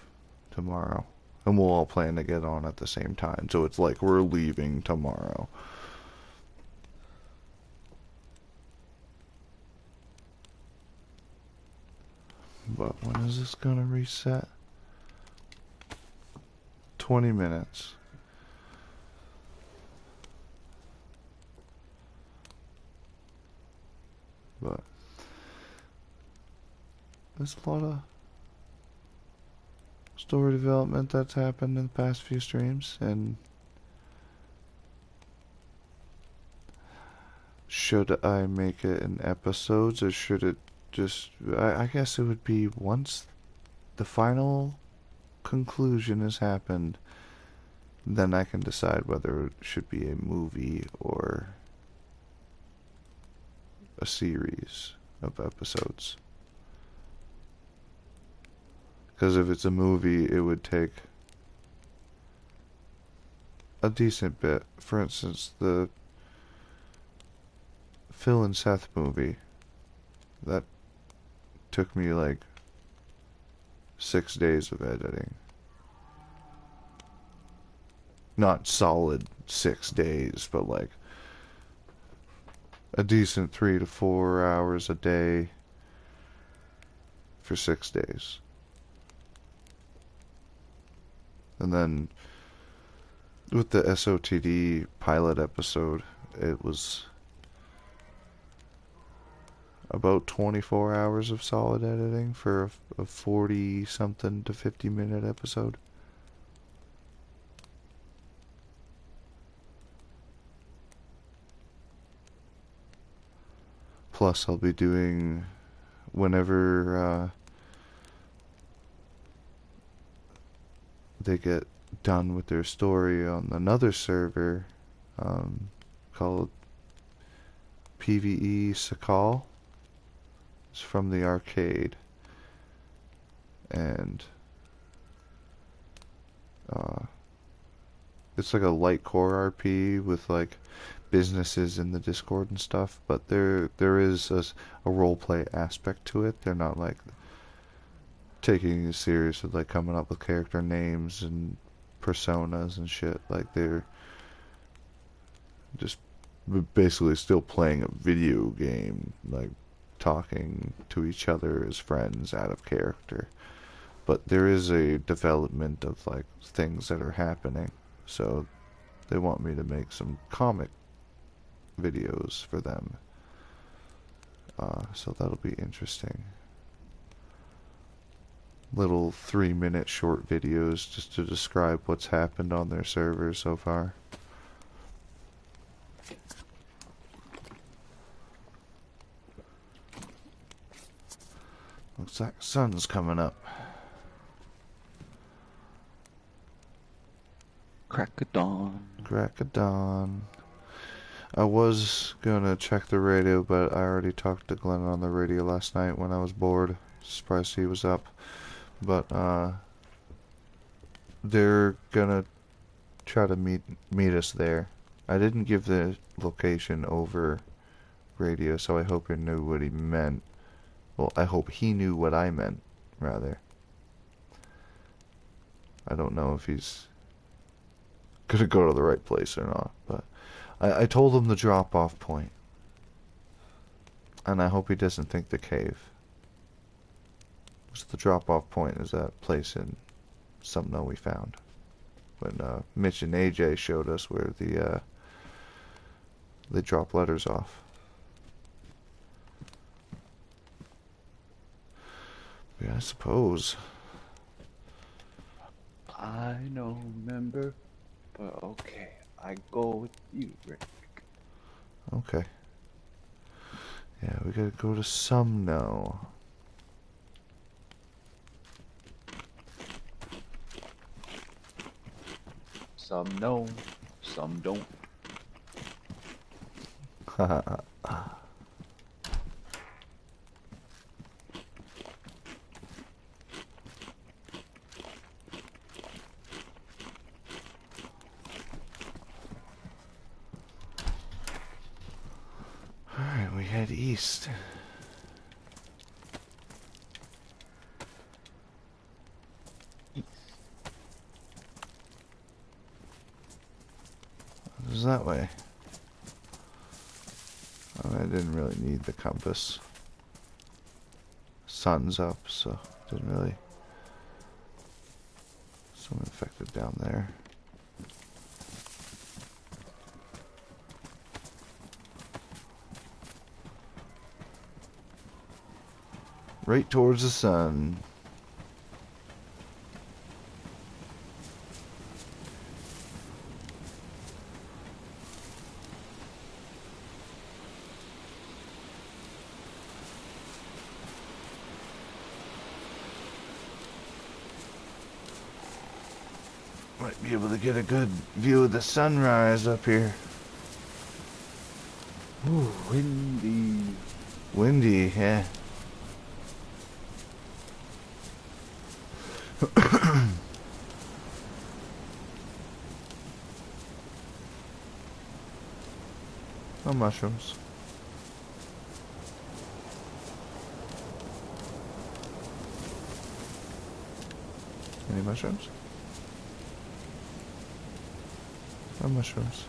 tomorrow. And we'll all plan to get on at the same time, so it's like we're leaving tomorrow. But when is this gonna reset? 20 minutes. But there's a lot of story development that's happened in the past few streams, and should I make it in episodes, or should it just, I guess it would be once the final conclusion has happened, then I can decide whether it should be a movie or a series of episodes. Because if it's a movie, it would take a decent bit. For instance, the Phil and Seth movie, that took me like 6 days of editing. Not solid 6 days, but like a decent 3 to 4 hours a day for 6 days. And then with the SOTD pilot episode, it was about 24 hours of solid editing for a 40 something to 50 minute episode. Plus I'll be doing, whenever they get done with their story on another server called PvE Sakhal. It's from the arcade, and it's like a light core RP with like businesses in the Discord and stuff, but there is a roleplay aspect to it. They're not like taking it serious with like coming up with character names and personas and shit. Like they're just basically still playing a video game, like talking to each other as friends out of character. But there is a development of like things that are happening, so they want me to make some comic videos for them. So that'll be interesting. Little 3-minute short videos just to describe what's happened on their server so far. Looks like the sun's coming up. Crack of dawn. Crack of dawn. I was gonna check the radio, but I already talked to Glenn on the radio last night when I was bored. Surprised he was up. But they're gonna try to meet us there. I didn't give the location over radio, so I hope he knew what he meant. Well, I hope he knew what I meant, rather. I don't know if he's gonna go to the right place or not, but I told him the drop-off point. And I hope he doesn't think the cave. The drop-off point is that place in Sumno we found. When Mitch and AJ showed us where they drop letters off. Yeah, I suppose. I no remember, but okay, I go with you, Rick. Okay. Yeah, we gotta go to Sumno. Some know, some don't. Alright, we head east. What is that way? Oh, I didn't really need the compass. Sun's up, so didn't really. Some infected down there. Right towards the sun. be able to get a good view of the sunrise up here. Ooh, windy. Windy, yeah. No mushrooms. Any mushrooms? No mushrooms.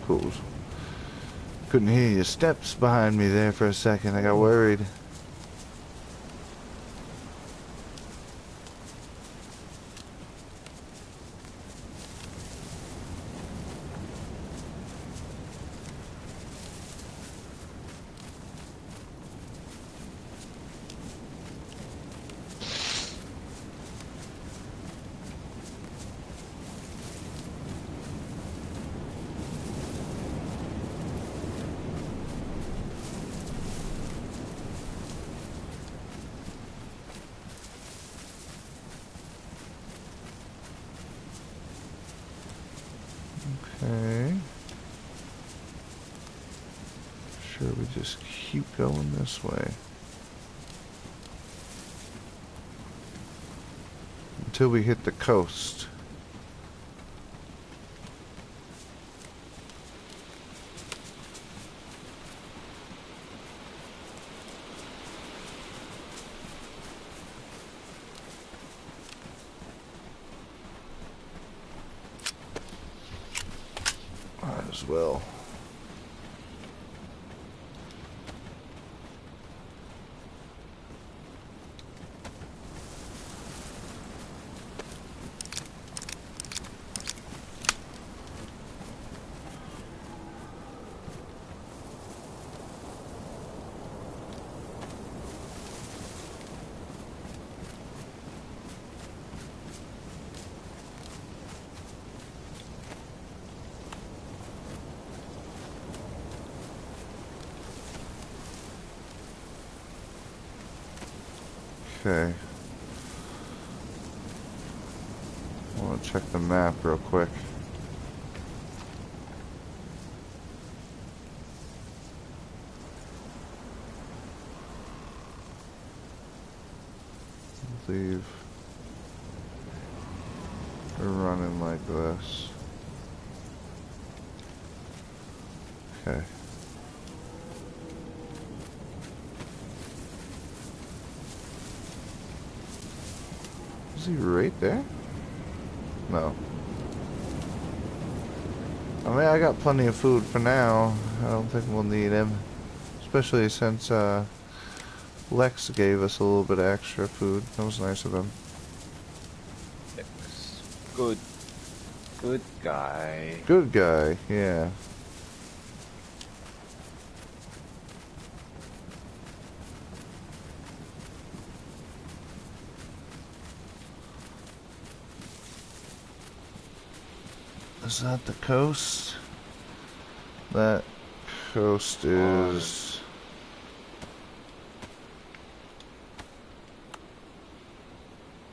Cool. Couldn't hear your steps behind me there for a second. I got worried. Okay. Sure, we just keep going this way. Until we hit the coast. Might as well. Okay. I want to check the map real quick. Leave. We're running like this. Okay. Is he right there? No. I mean, I got plenty of food for now. I don't think we'll need him. Especially since, Lex gave us a little bit of extra food. That was nice of him. Good. Good guy. Good guy, yeah. Is that the coast? That coast is...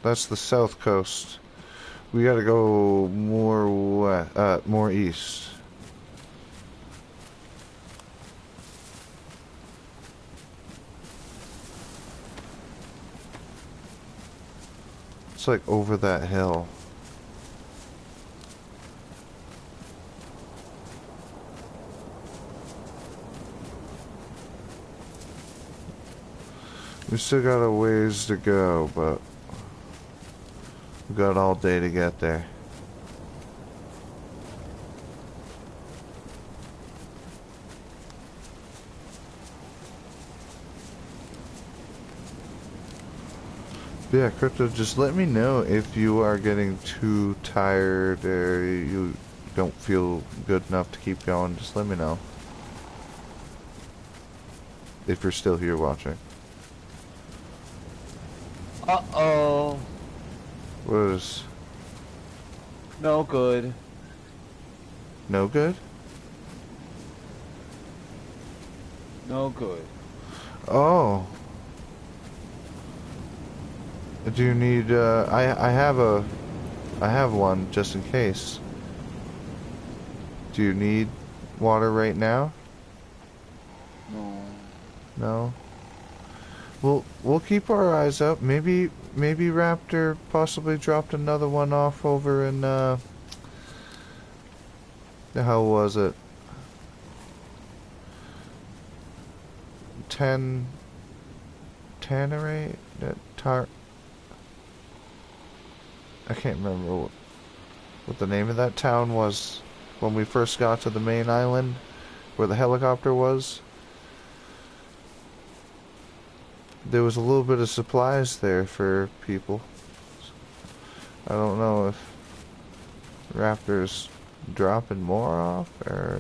That's the south coast. We gotta go more east. It's like over that hill. We still got a ways to go, but we got all day to get there. Yeah, Crypto, just let me know if you are getting too tired or you don't feel good enough to keep going. Just let me know. If you're still here watching. Uh-oh. What is... No good. No good? No good. Oh. Do you need, I have one just in case. Do you need water right now? No. No? We'll keep our eyes out. Maybe Raptor possibly dropped another one off over in, how was it? 10 Tannerate? I can't remember what the name of that town was when we first got to the main island where the helicopter was. There was a little bit of supplies there for people. I don't know if Raptor's dropping more off or...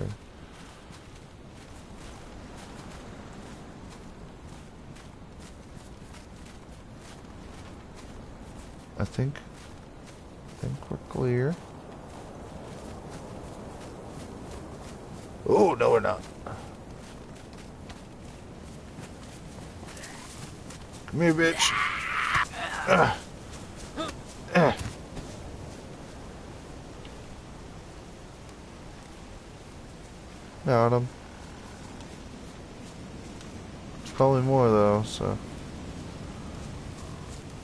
I think we're clear. Oh, no we're not. Come here, bitch. Got him. There's probably more though, so...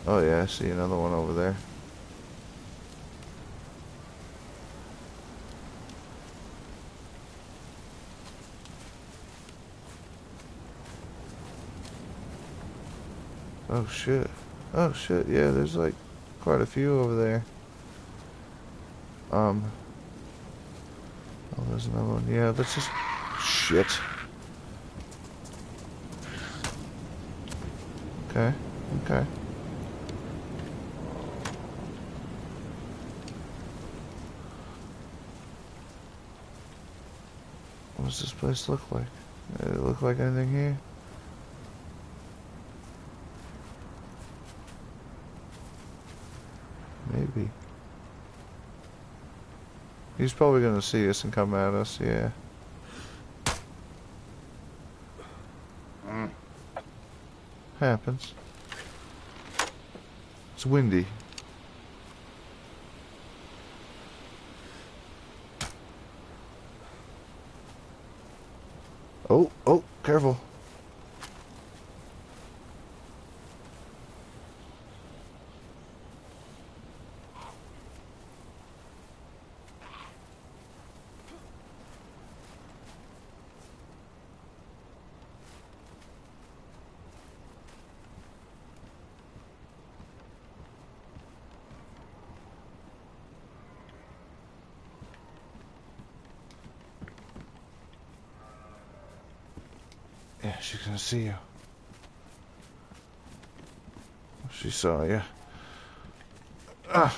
Oh yeah, I see another one over there. Oh shit. Oh shit, yeah, there's like quite a few over there. Oh, there's another one. Yeah, let's just... Shit. Okay, okay. What does this place look like? Does it look like anything here? Maybe. He's probably gonna see us and come at us, yeah. Happens. It's windy. Oh, careful. Yeah, she's gonna see you. She saw you. Ah.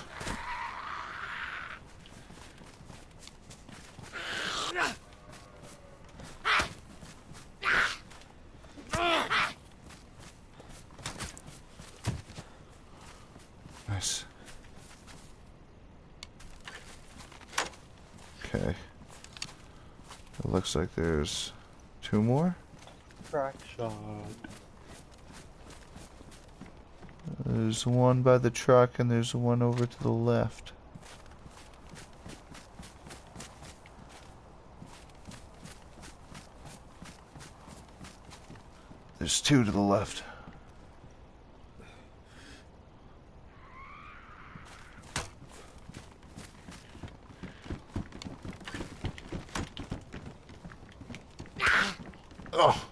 Nice. Okay. It looks like there's 2 more. Crack shot. There's one by the truck and there's one over to the left. There's 2 to the left. Oh.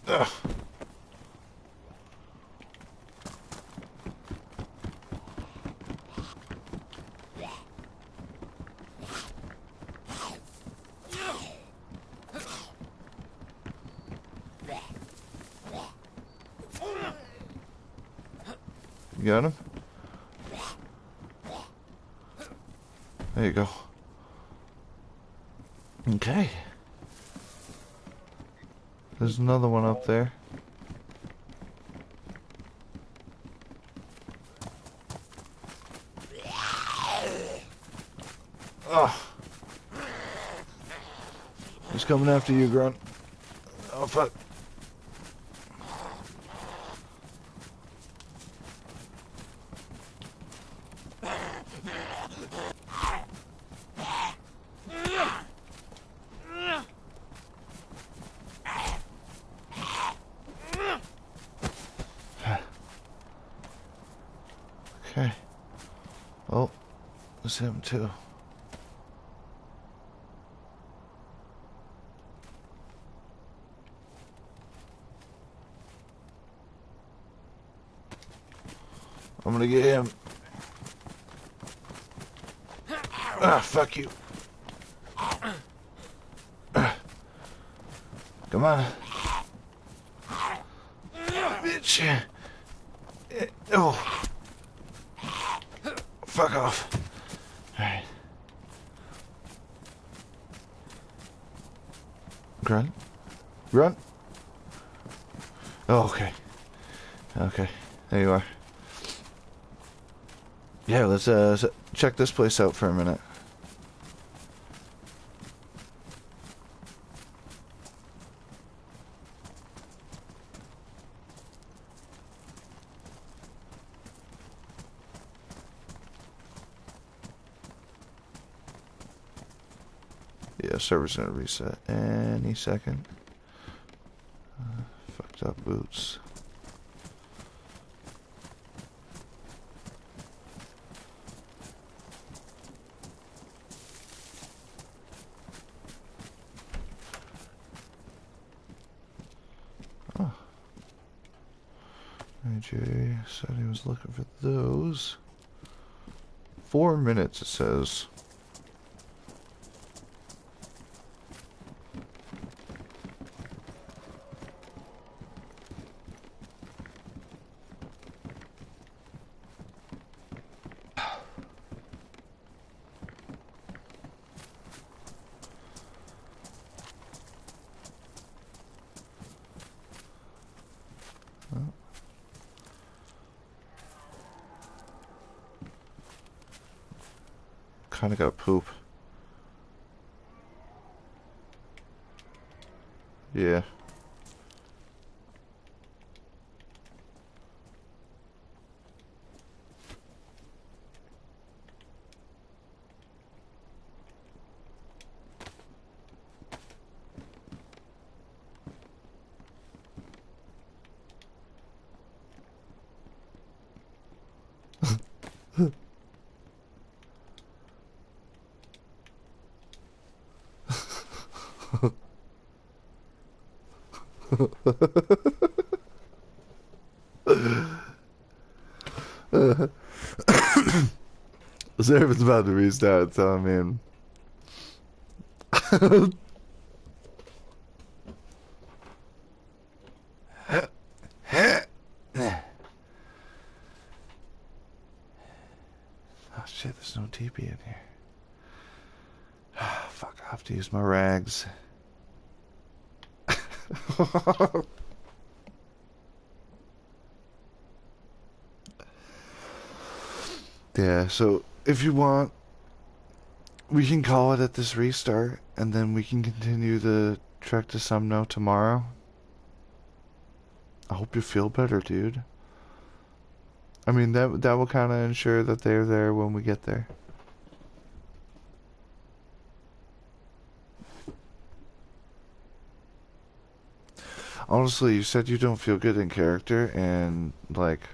Ugh. You got him? There you go. Okay. There's another one up there. Oh. He's coming after you, Grunt. Oh, fuck. Okay. Oh, it's him too. I'm gonna get him. Ah, fuck you. Come on. Bitch. Oh. Fuck off. Alright. Grunt? Grunt? Oh, okay. Okay. There you are. Yeah, let's check this place out for a minute. Yeah, server's gonna reset any second. Fucked up boots. Oh. AJ said he was looking for those. 4 minutes, it says. Kinda gotta poop. Yeah. The server's about to restart, so I mean. Oh shit, there's no TP in here. Fuck, I have to use my rags. Yeah, so if you want, we can call it at this restart, and then we can continue the trek to Sumno tomorrow. I hope you feel better, dude. I mean, that will kind of ensure that they're there when we get there. Honestly, you said you don't feel good in character, and like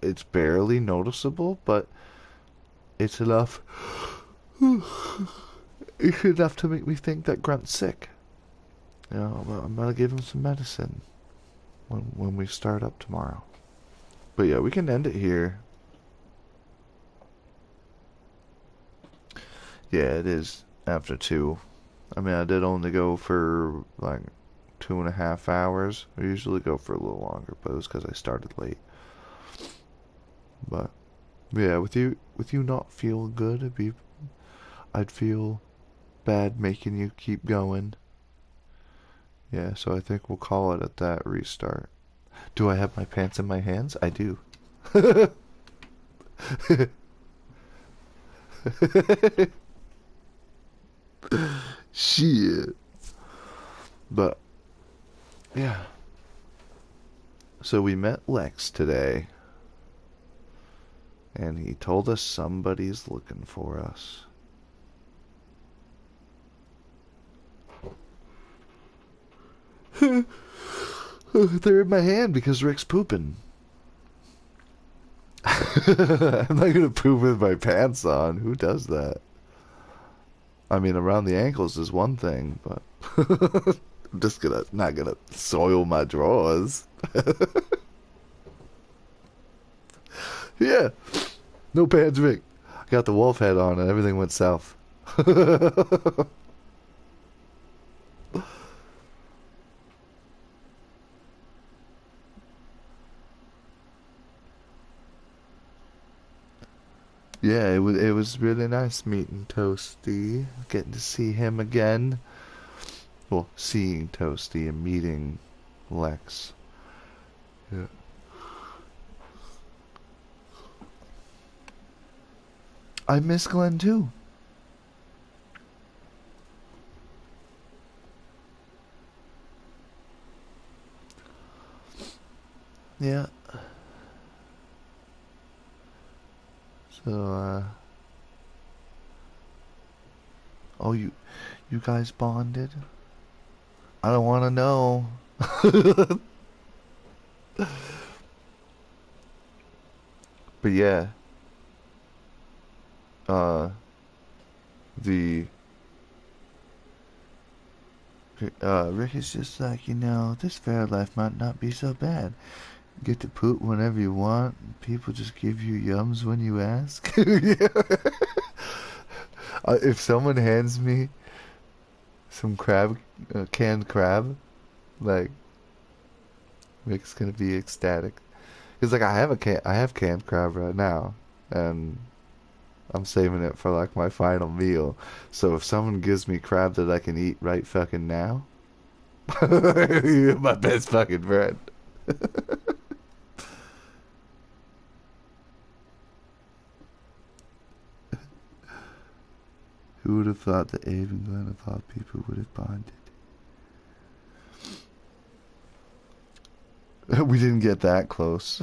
it's barely noticeable, but it's enough. It's enough to make me think that Grunt's sick. You know, I'm gonna give him some medicine when we start up tomorrow. But yeah, we can end it here. Yeah, it is after 2. I mean, I did only go for like 2.5 hours. I usually go for a little longer, but it was because I started late. But yeah, with you not feeling good, I'd feel bad making you keep going. Yeah, so I think we'll call it at that restart. Do I have my pants in my hands? I do. Shit. But, yeah. So we met Lex today. And he told us somebody's looking for us. They're in my hand because Rick's pooping. I'm not gonna poop with my pants on. Who does that? I mean, around the ankles is one thing, but I'm just not gonna soil my drawers. Yeah, no pants, Rick. I got the wolf head on and everything went south. Yeah, it was really nice meeting Toasty, getting to see him again. Well, seeing Toasty and meeting Lex. Yeah. I miss Glenn too. Yeah. So, oh, you guys bonded? I don't want to know. But yeah, uh, the Rick is just like, this fair life might not be so bad. You get to poop whenever you want. People just give you yums when you ask. Yeah. If someone hands me some canned crab, like, Rick's gonna be ecstatic. Cause like I have canned crab right now, and I'm saving it for like my final meal. So if someone gives me crab that I can eat right fucking now, you're my best fucking friend. Who would have thought that Abe and Glenn of all people would have bonded? We didn't get that close.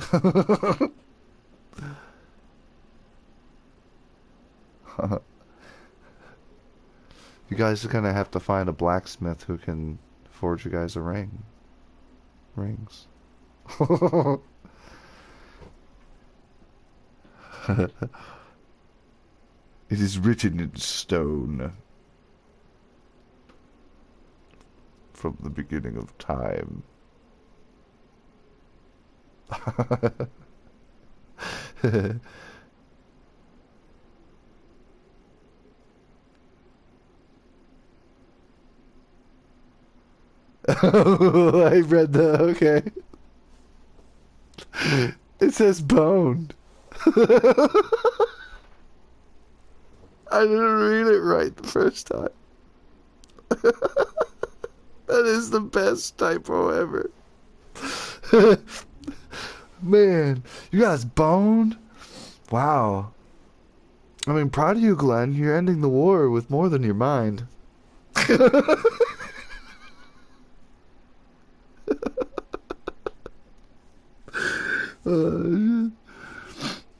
You guys are gonna have to find a blacksmith who can forge you guys a rings. It is written in stone from the beginning of time. Oh, I read the okay. It says boned. I didn't read it right the first time. That is the best typo ever. Man, you guys boned? Wow. I mean, proud of you, Glenn. You're ending the war with more than your mind.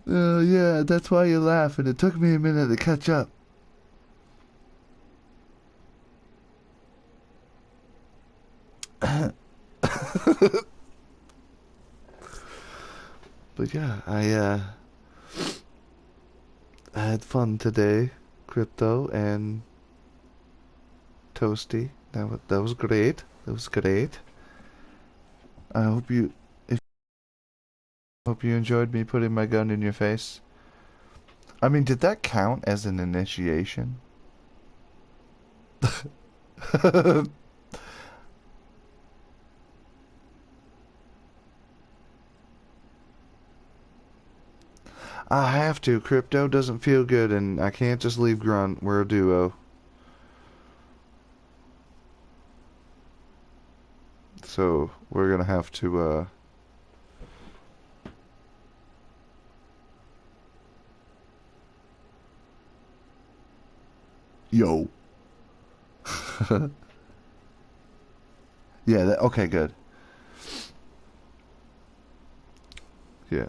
Yeah, that's why you're laughing. It took me a minute to catch up. But yeah, I had fun today, Crypto and Toasty. That was great. That was great. I hope you enjoyed me putting my gun in your face. I mean, did that count as an initiation? I have to. Crypto doesn't feel good, and I can't just leave Grunt. We're a duo. So we're gonna have to, Yo. Yeah, okay, good. Yeah.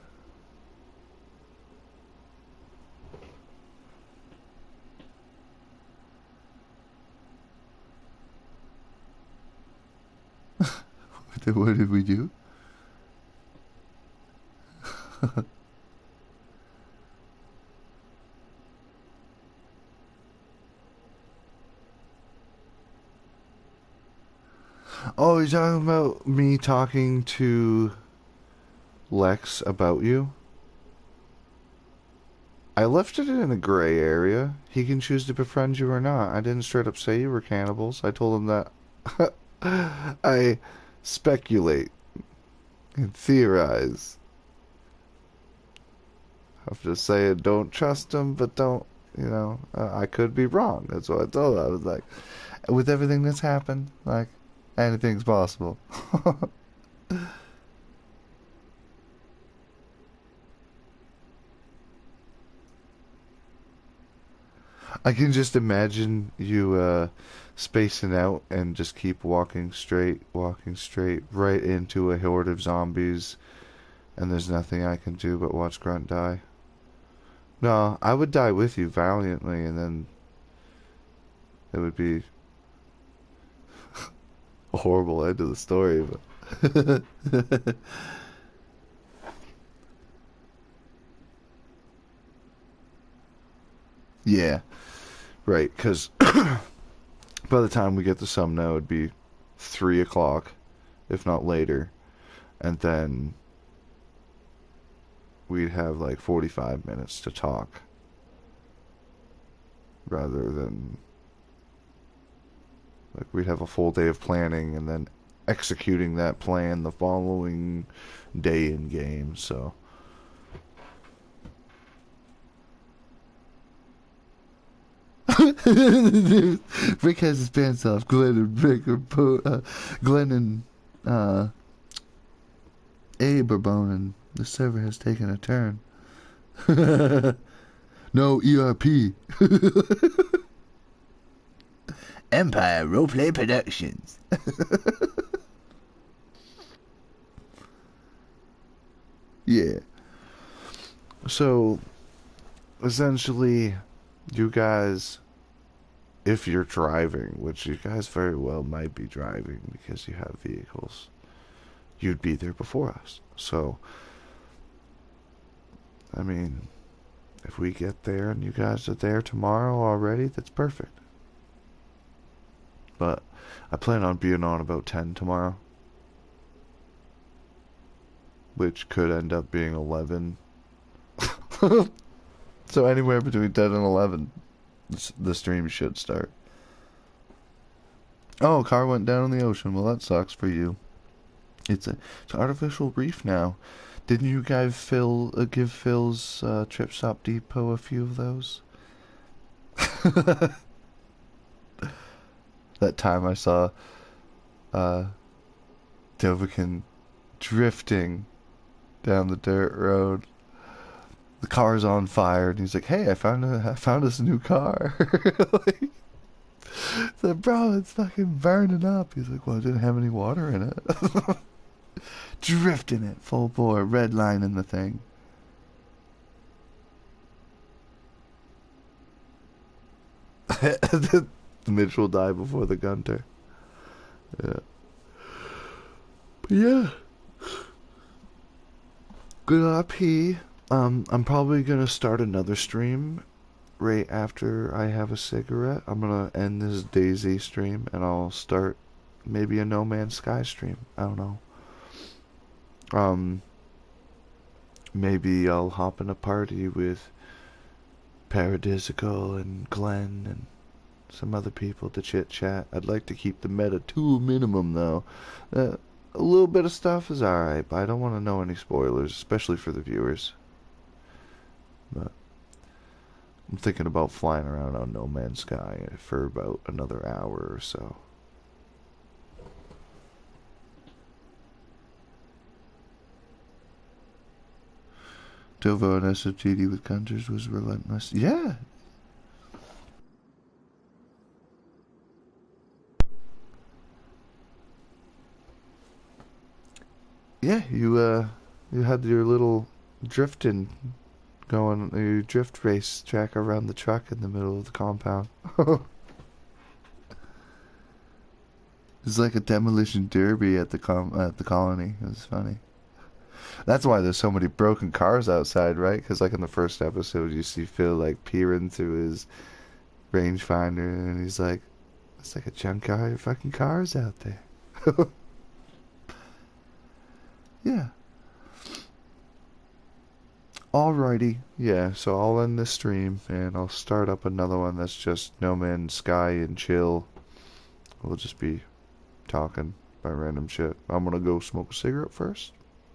What did we do? Oh, you're talking about me talking to Lex about you? I left it in a gray area. He can choose to befriend you or not. I didn't straight up say you were cannibals. I told him that I speculate and theorize. I'm just saying, don't trust him, but don't, I could be wrong. That's what I told him. I was like, with everything that's happened, like, anything's possible. I can just imagine you spacing out and just keep walking straight, right into a horde of zombies, and there's nothing I can do but watch Grunt die. No, I would die with you valiantly, and then it would be a horrible end to the story, but yeah, right, because by the time we get to Sumno, it'd be 3 o'clock, if not later, and then we'd have like 45 minutes to talk, rather than, like, we'd have a full day of planning and then executing that plan the following day in game, so. Rick has his pants off. Glenn and Abe are boning. The server has taken a turn. No ERP. Empire Roleplay Productions. Yeah. So, essentially, you guys, if you're driving, which you guys very well might be driving because you have vehicles, you'd be there before us. So, I mean, if we get there and you guys are there tomorrow already, that's perfect. But I plan on being on about 10 tomorrow, which could end up being 11. So anywhere between 10 and 11, the stream should start. Oh, car went down in the ocean. Well, that sucks for you. It's an artificial reef now. Didn't you guys give Phil's Trip Stop Depot a few of those? That time I saw Dovahkiin drifting down the dirt road. The car's on fire, and he's like, "Hey, I found us a new car." Like, said, "Bro, it's fucking burning up." He's like, "Well, it didn't have any water in it." Drifting it full bore, red line in the thing. The Mitch will die before the Gunter. Yeah. But yeah. Good RP. I'm probably gonna start another stream right after I have a cigarette. I'm gonna end this DayZ stream and I'll start maybe a No Man's Sky stream. I don't know. Maybe I'll hop in a party with Paradisical and Glenn and some other people to chit chat. I'd like to keep the meta to a minimum though. A little bit of stuff is alright, but I don't want to know any spoilers, especially for the viewers. But I'm thinking about flying around on No Man's Sky for about another hour or so. Tovo and SOTD with Gunters was relentless. Yeah. Yeah, you had your little drifting going, your drift race track around the truck in the middle of the compound. It's like a demolition derby at the colony. It was funny. That's why there's so many broken cars outside, right? Because like in the first episode, you see Phil like peering through his rangefinder, and he's like, "It's like a junkyard of fucking cars out there." Yeah. Alrighty. Yeah. So I'll end this stream, and I'll start up another one that's just No Man's Sky and chill. We'll just be talking about random shit. I'm gonna go smoke a cigarette first.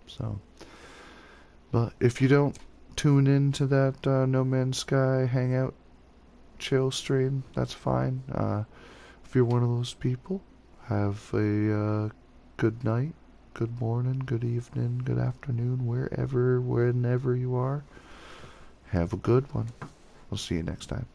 So. But if you don't tune in to that No Man's Sky hangout chill stream, that's fine. If you're one of those people, have a good night, good morning, good evening, good afternoon, whenever you are. Have a good one. We'll see you next time.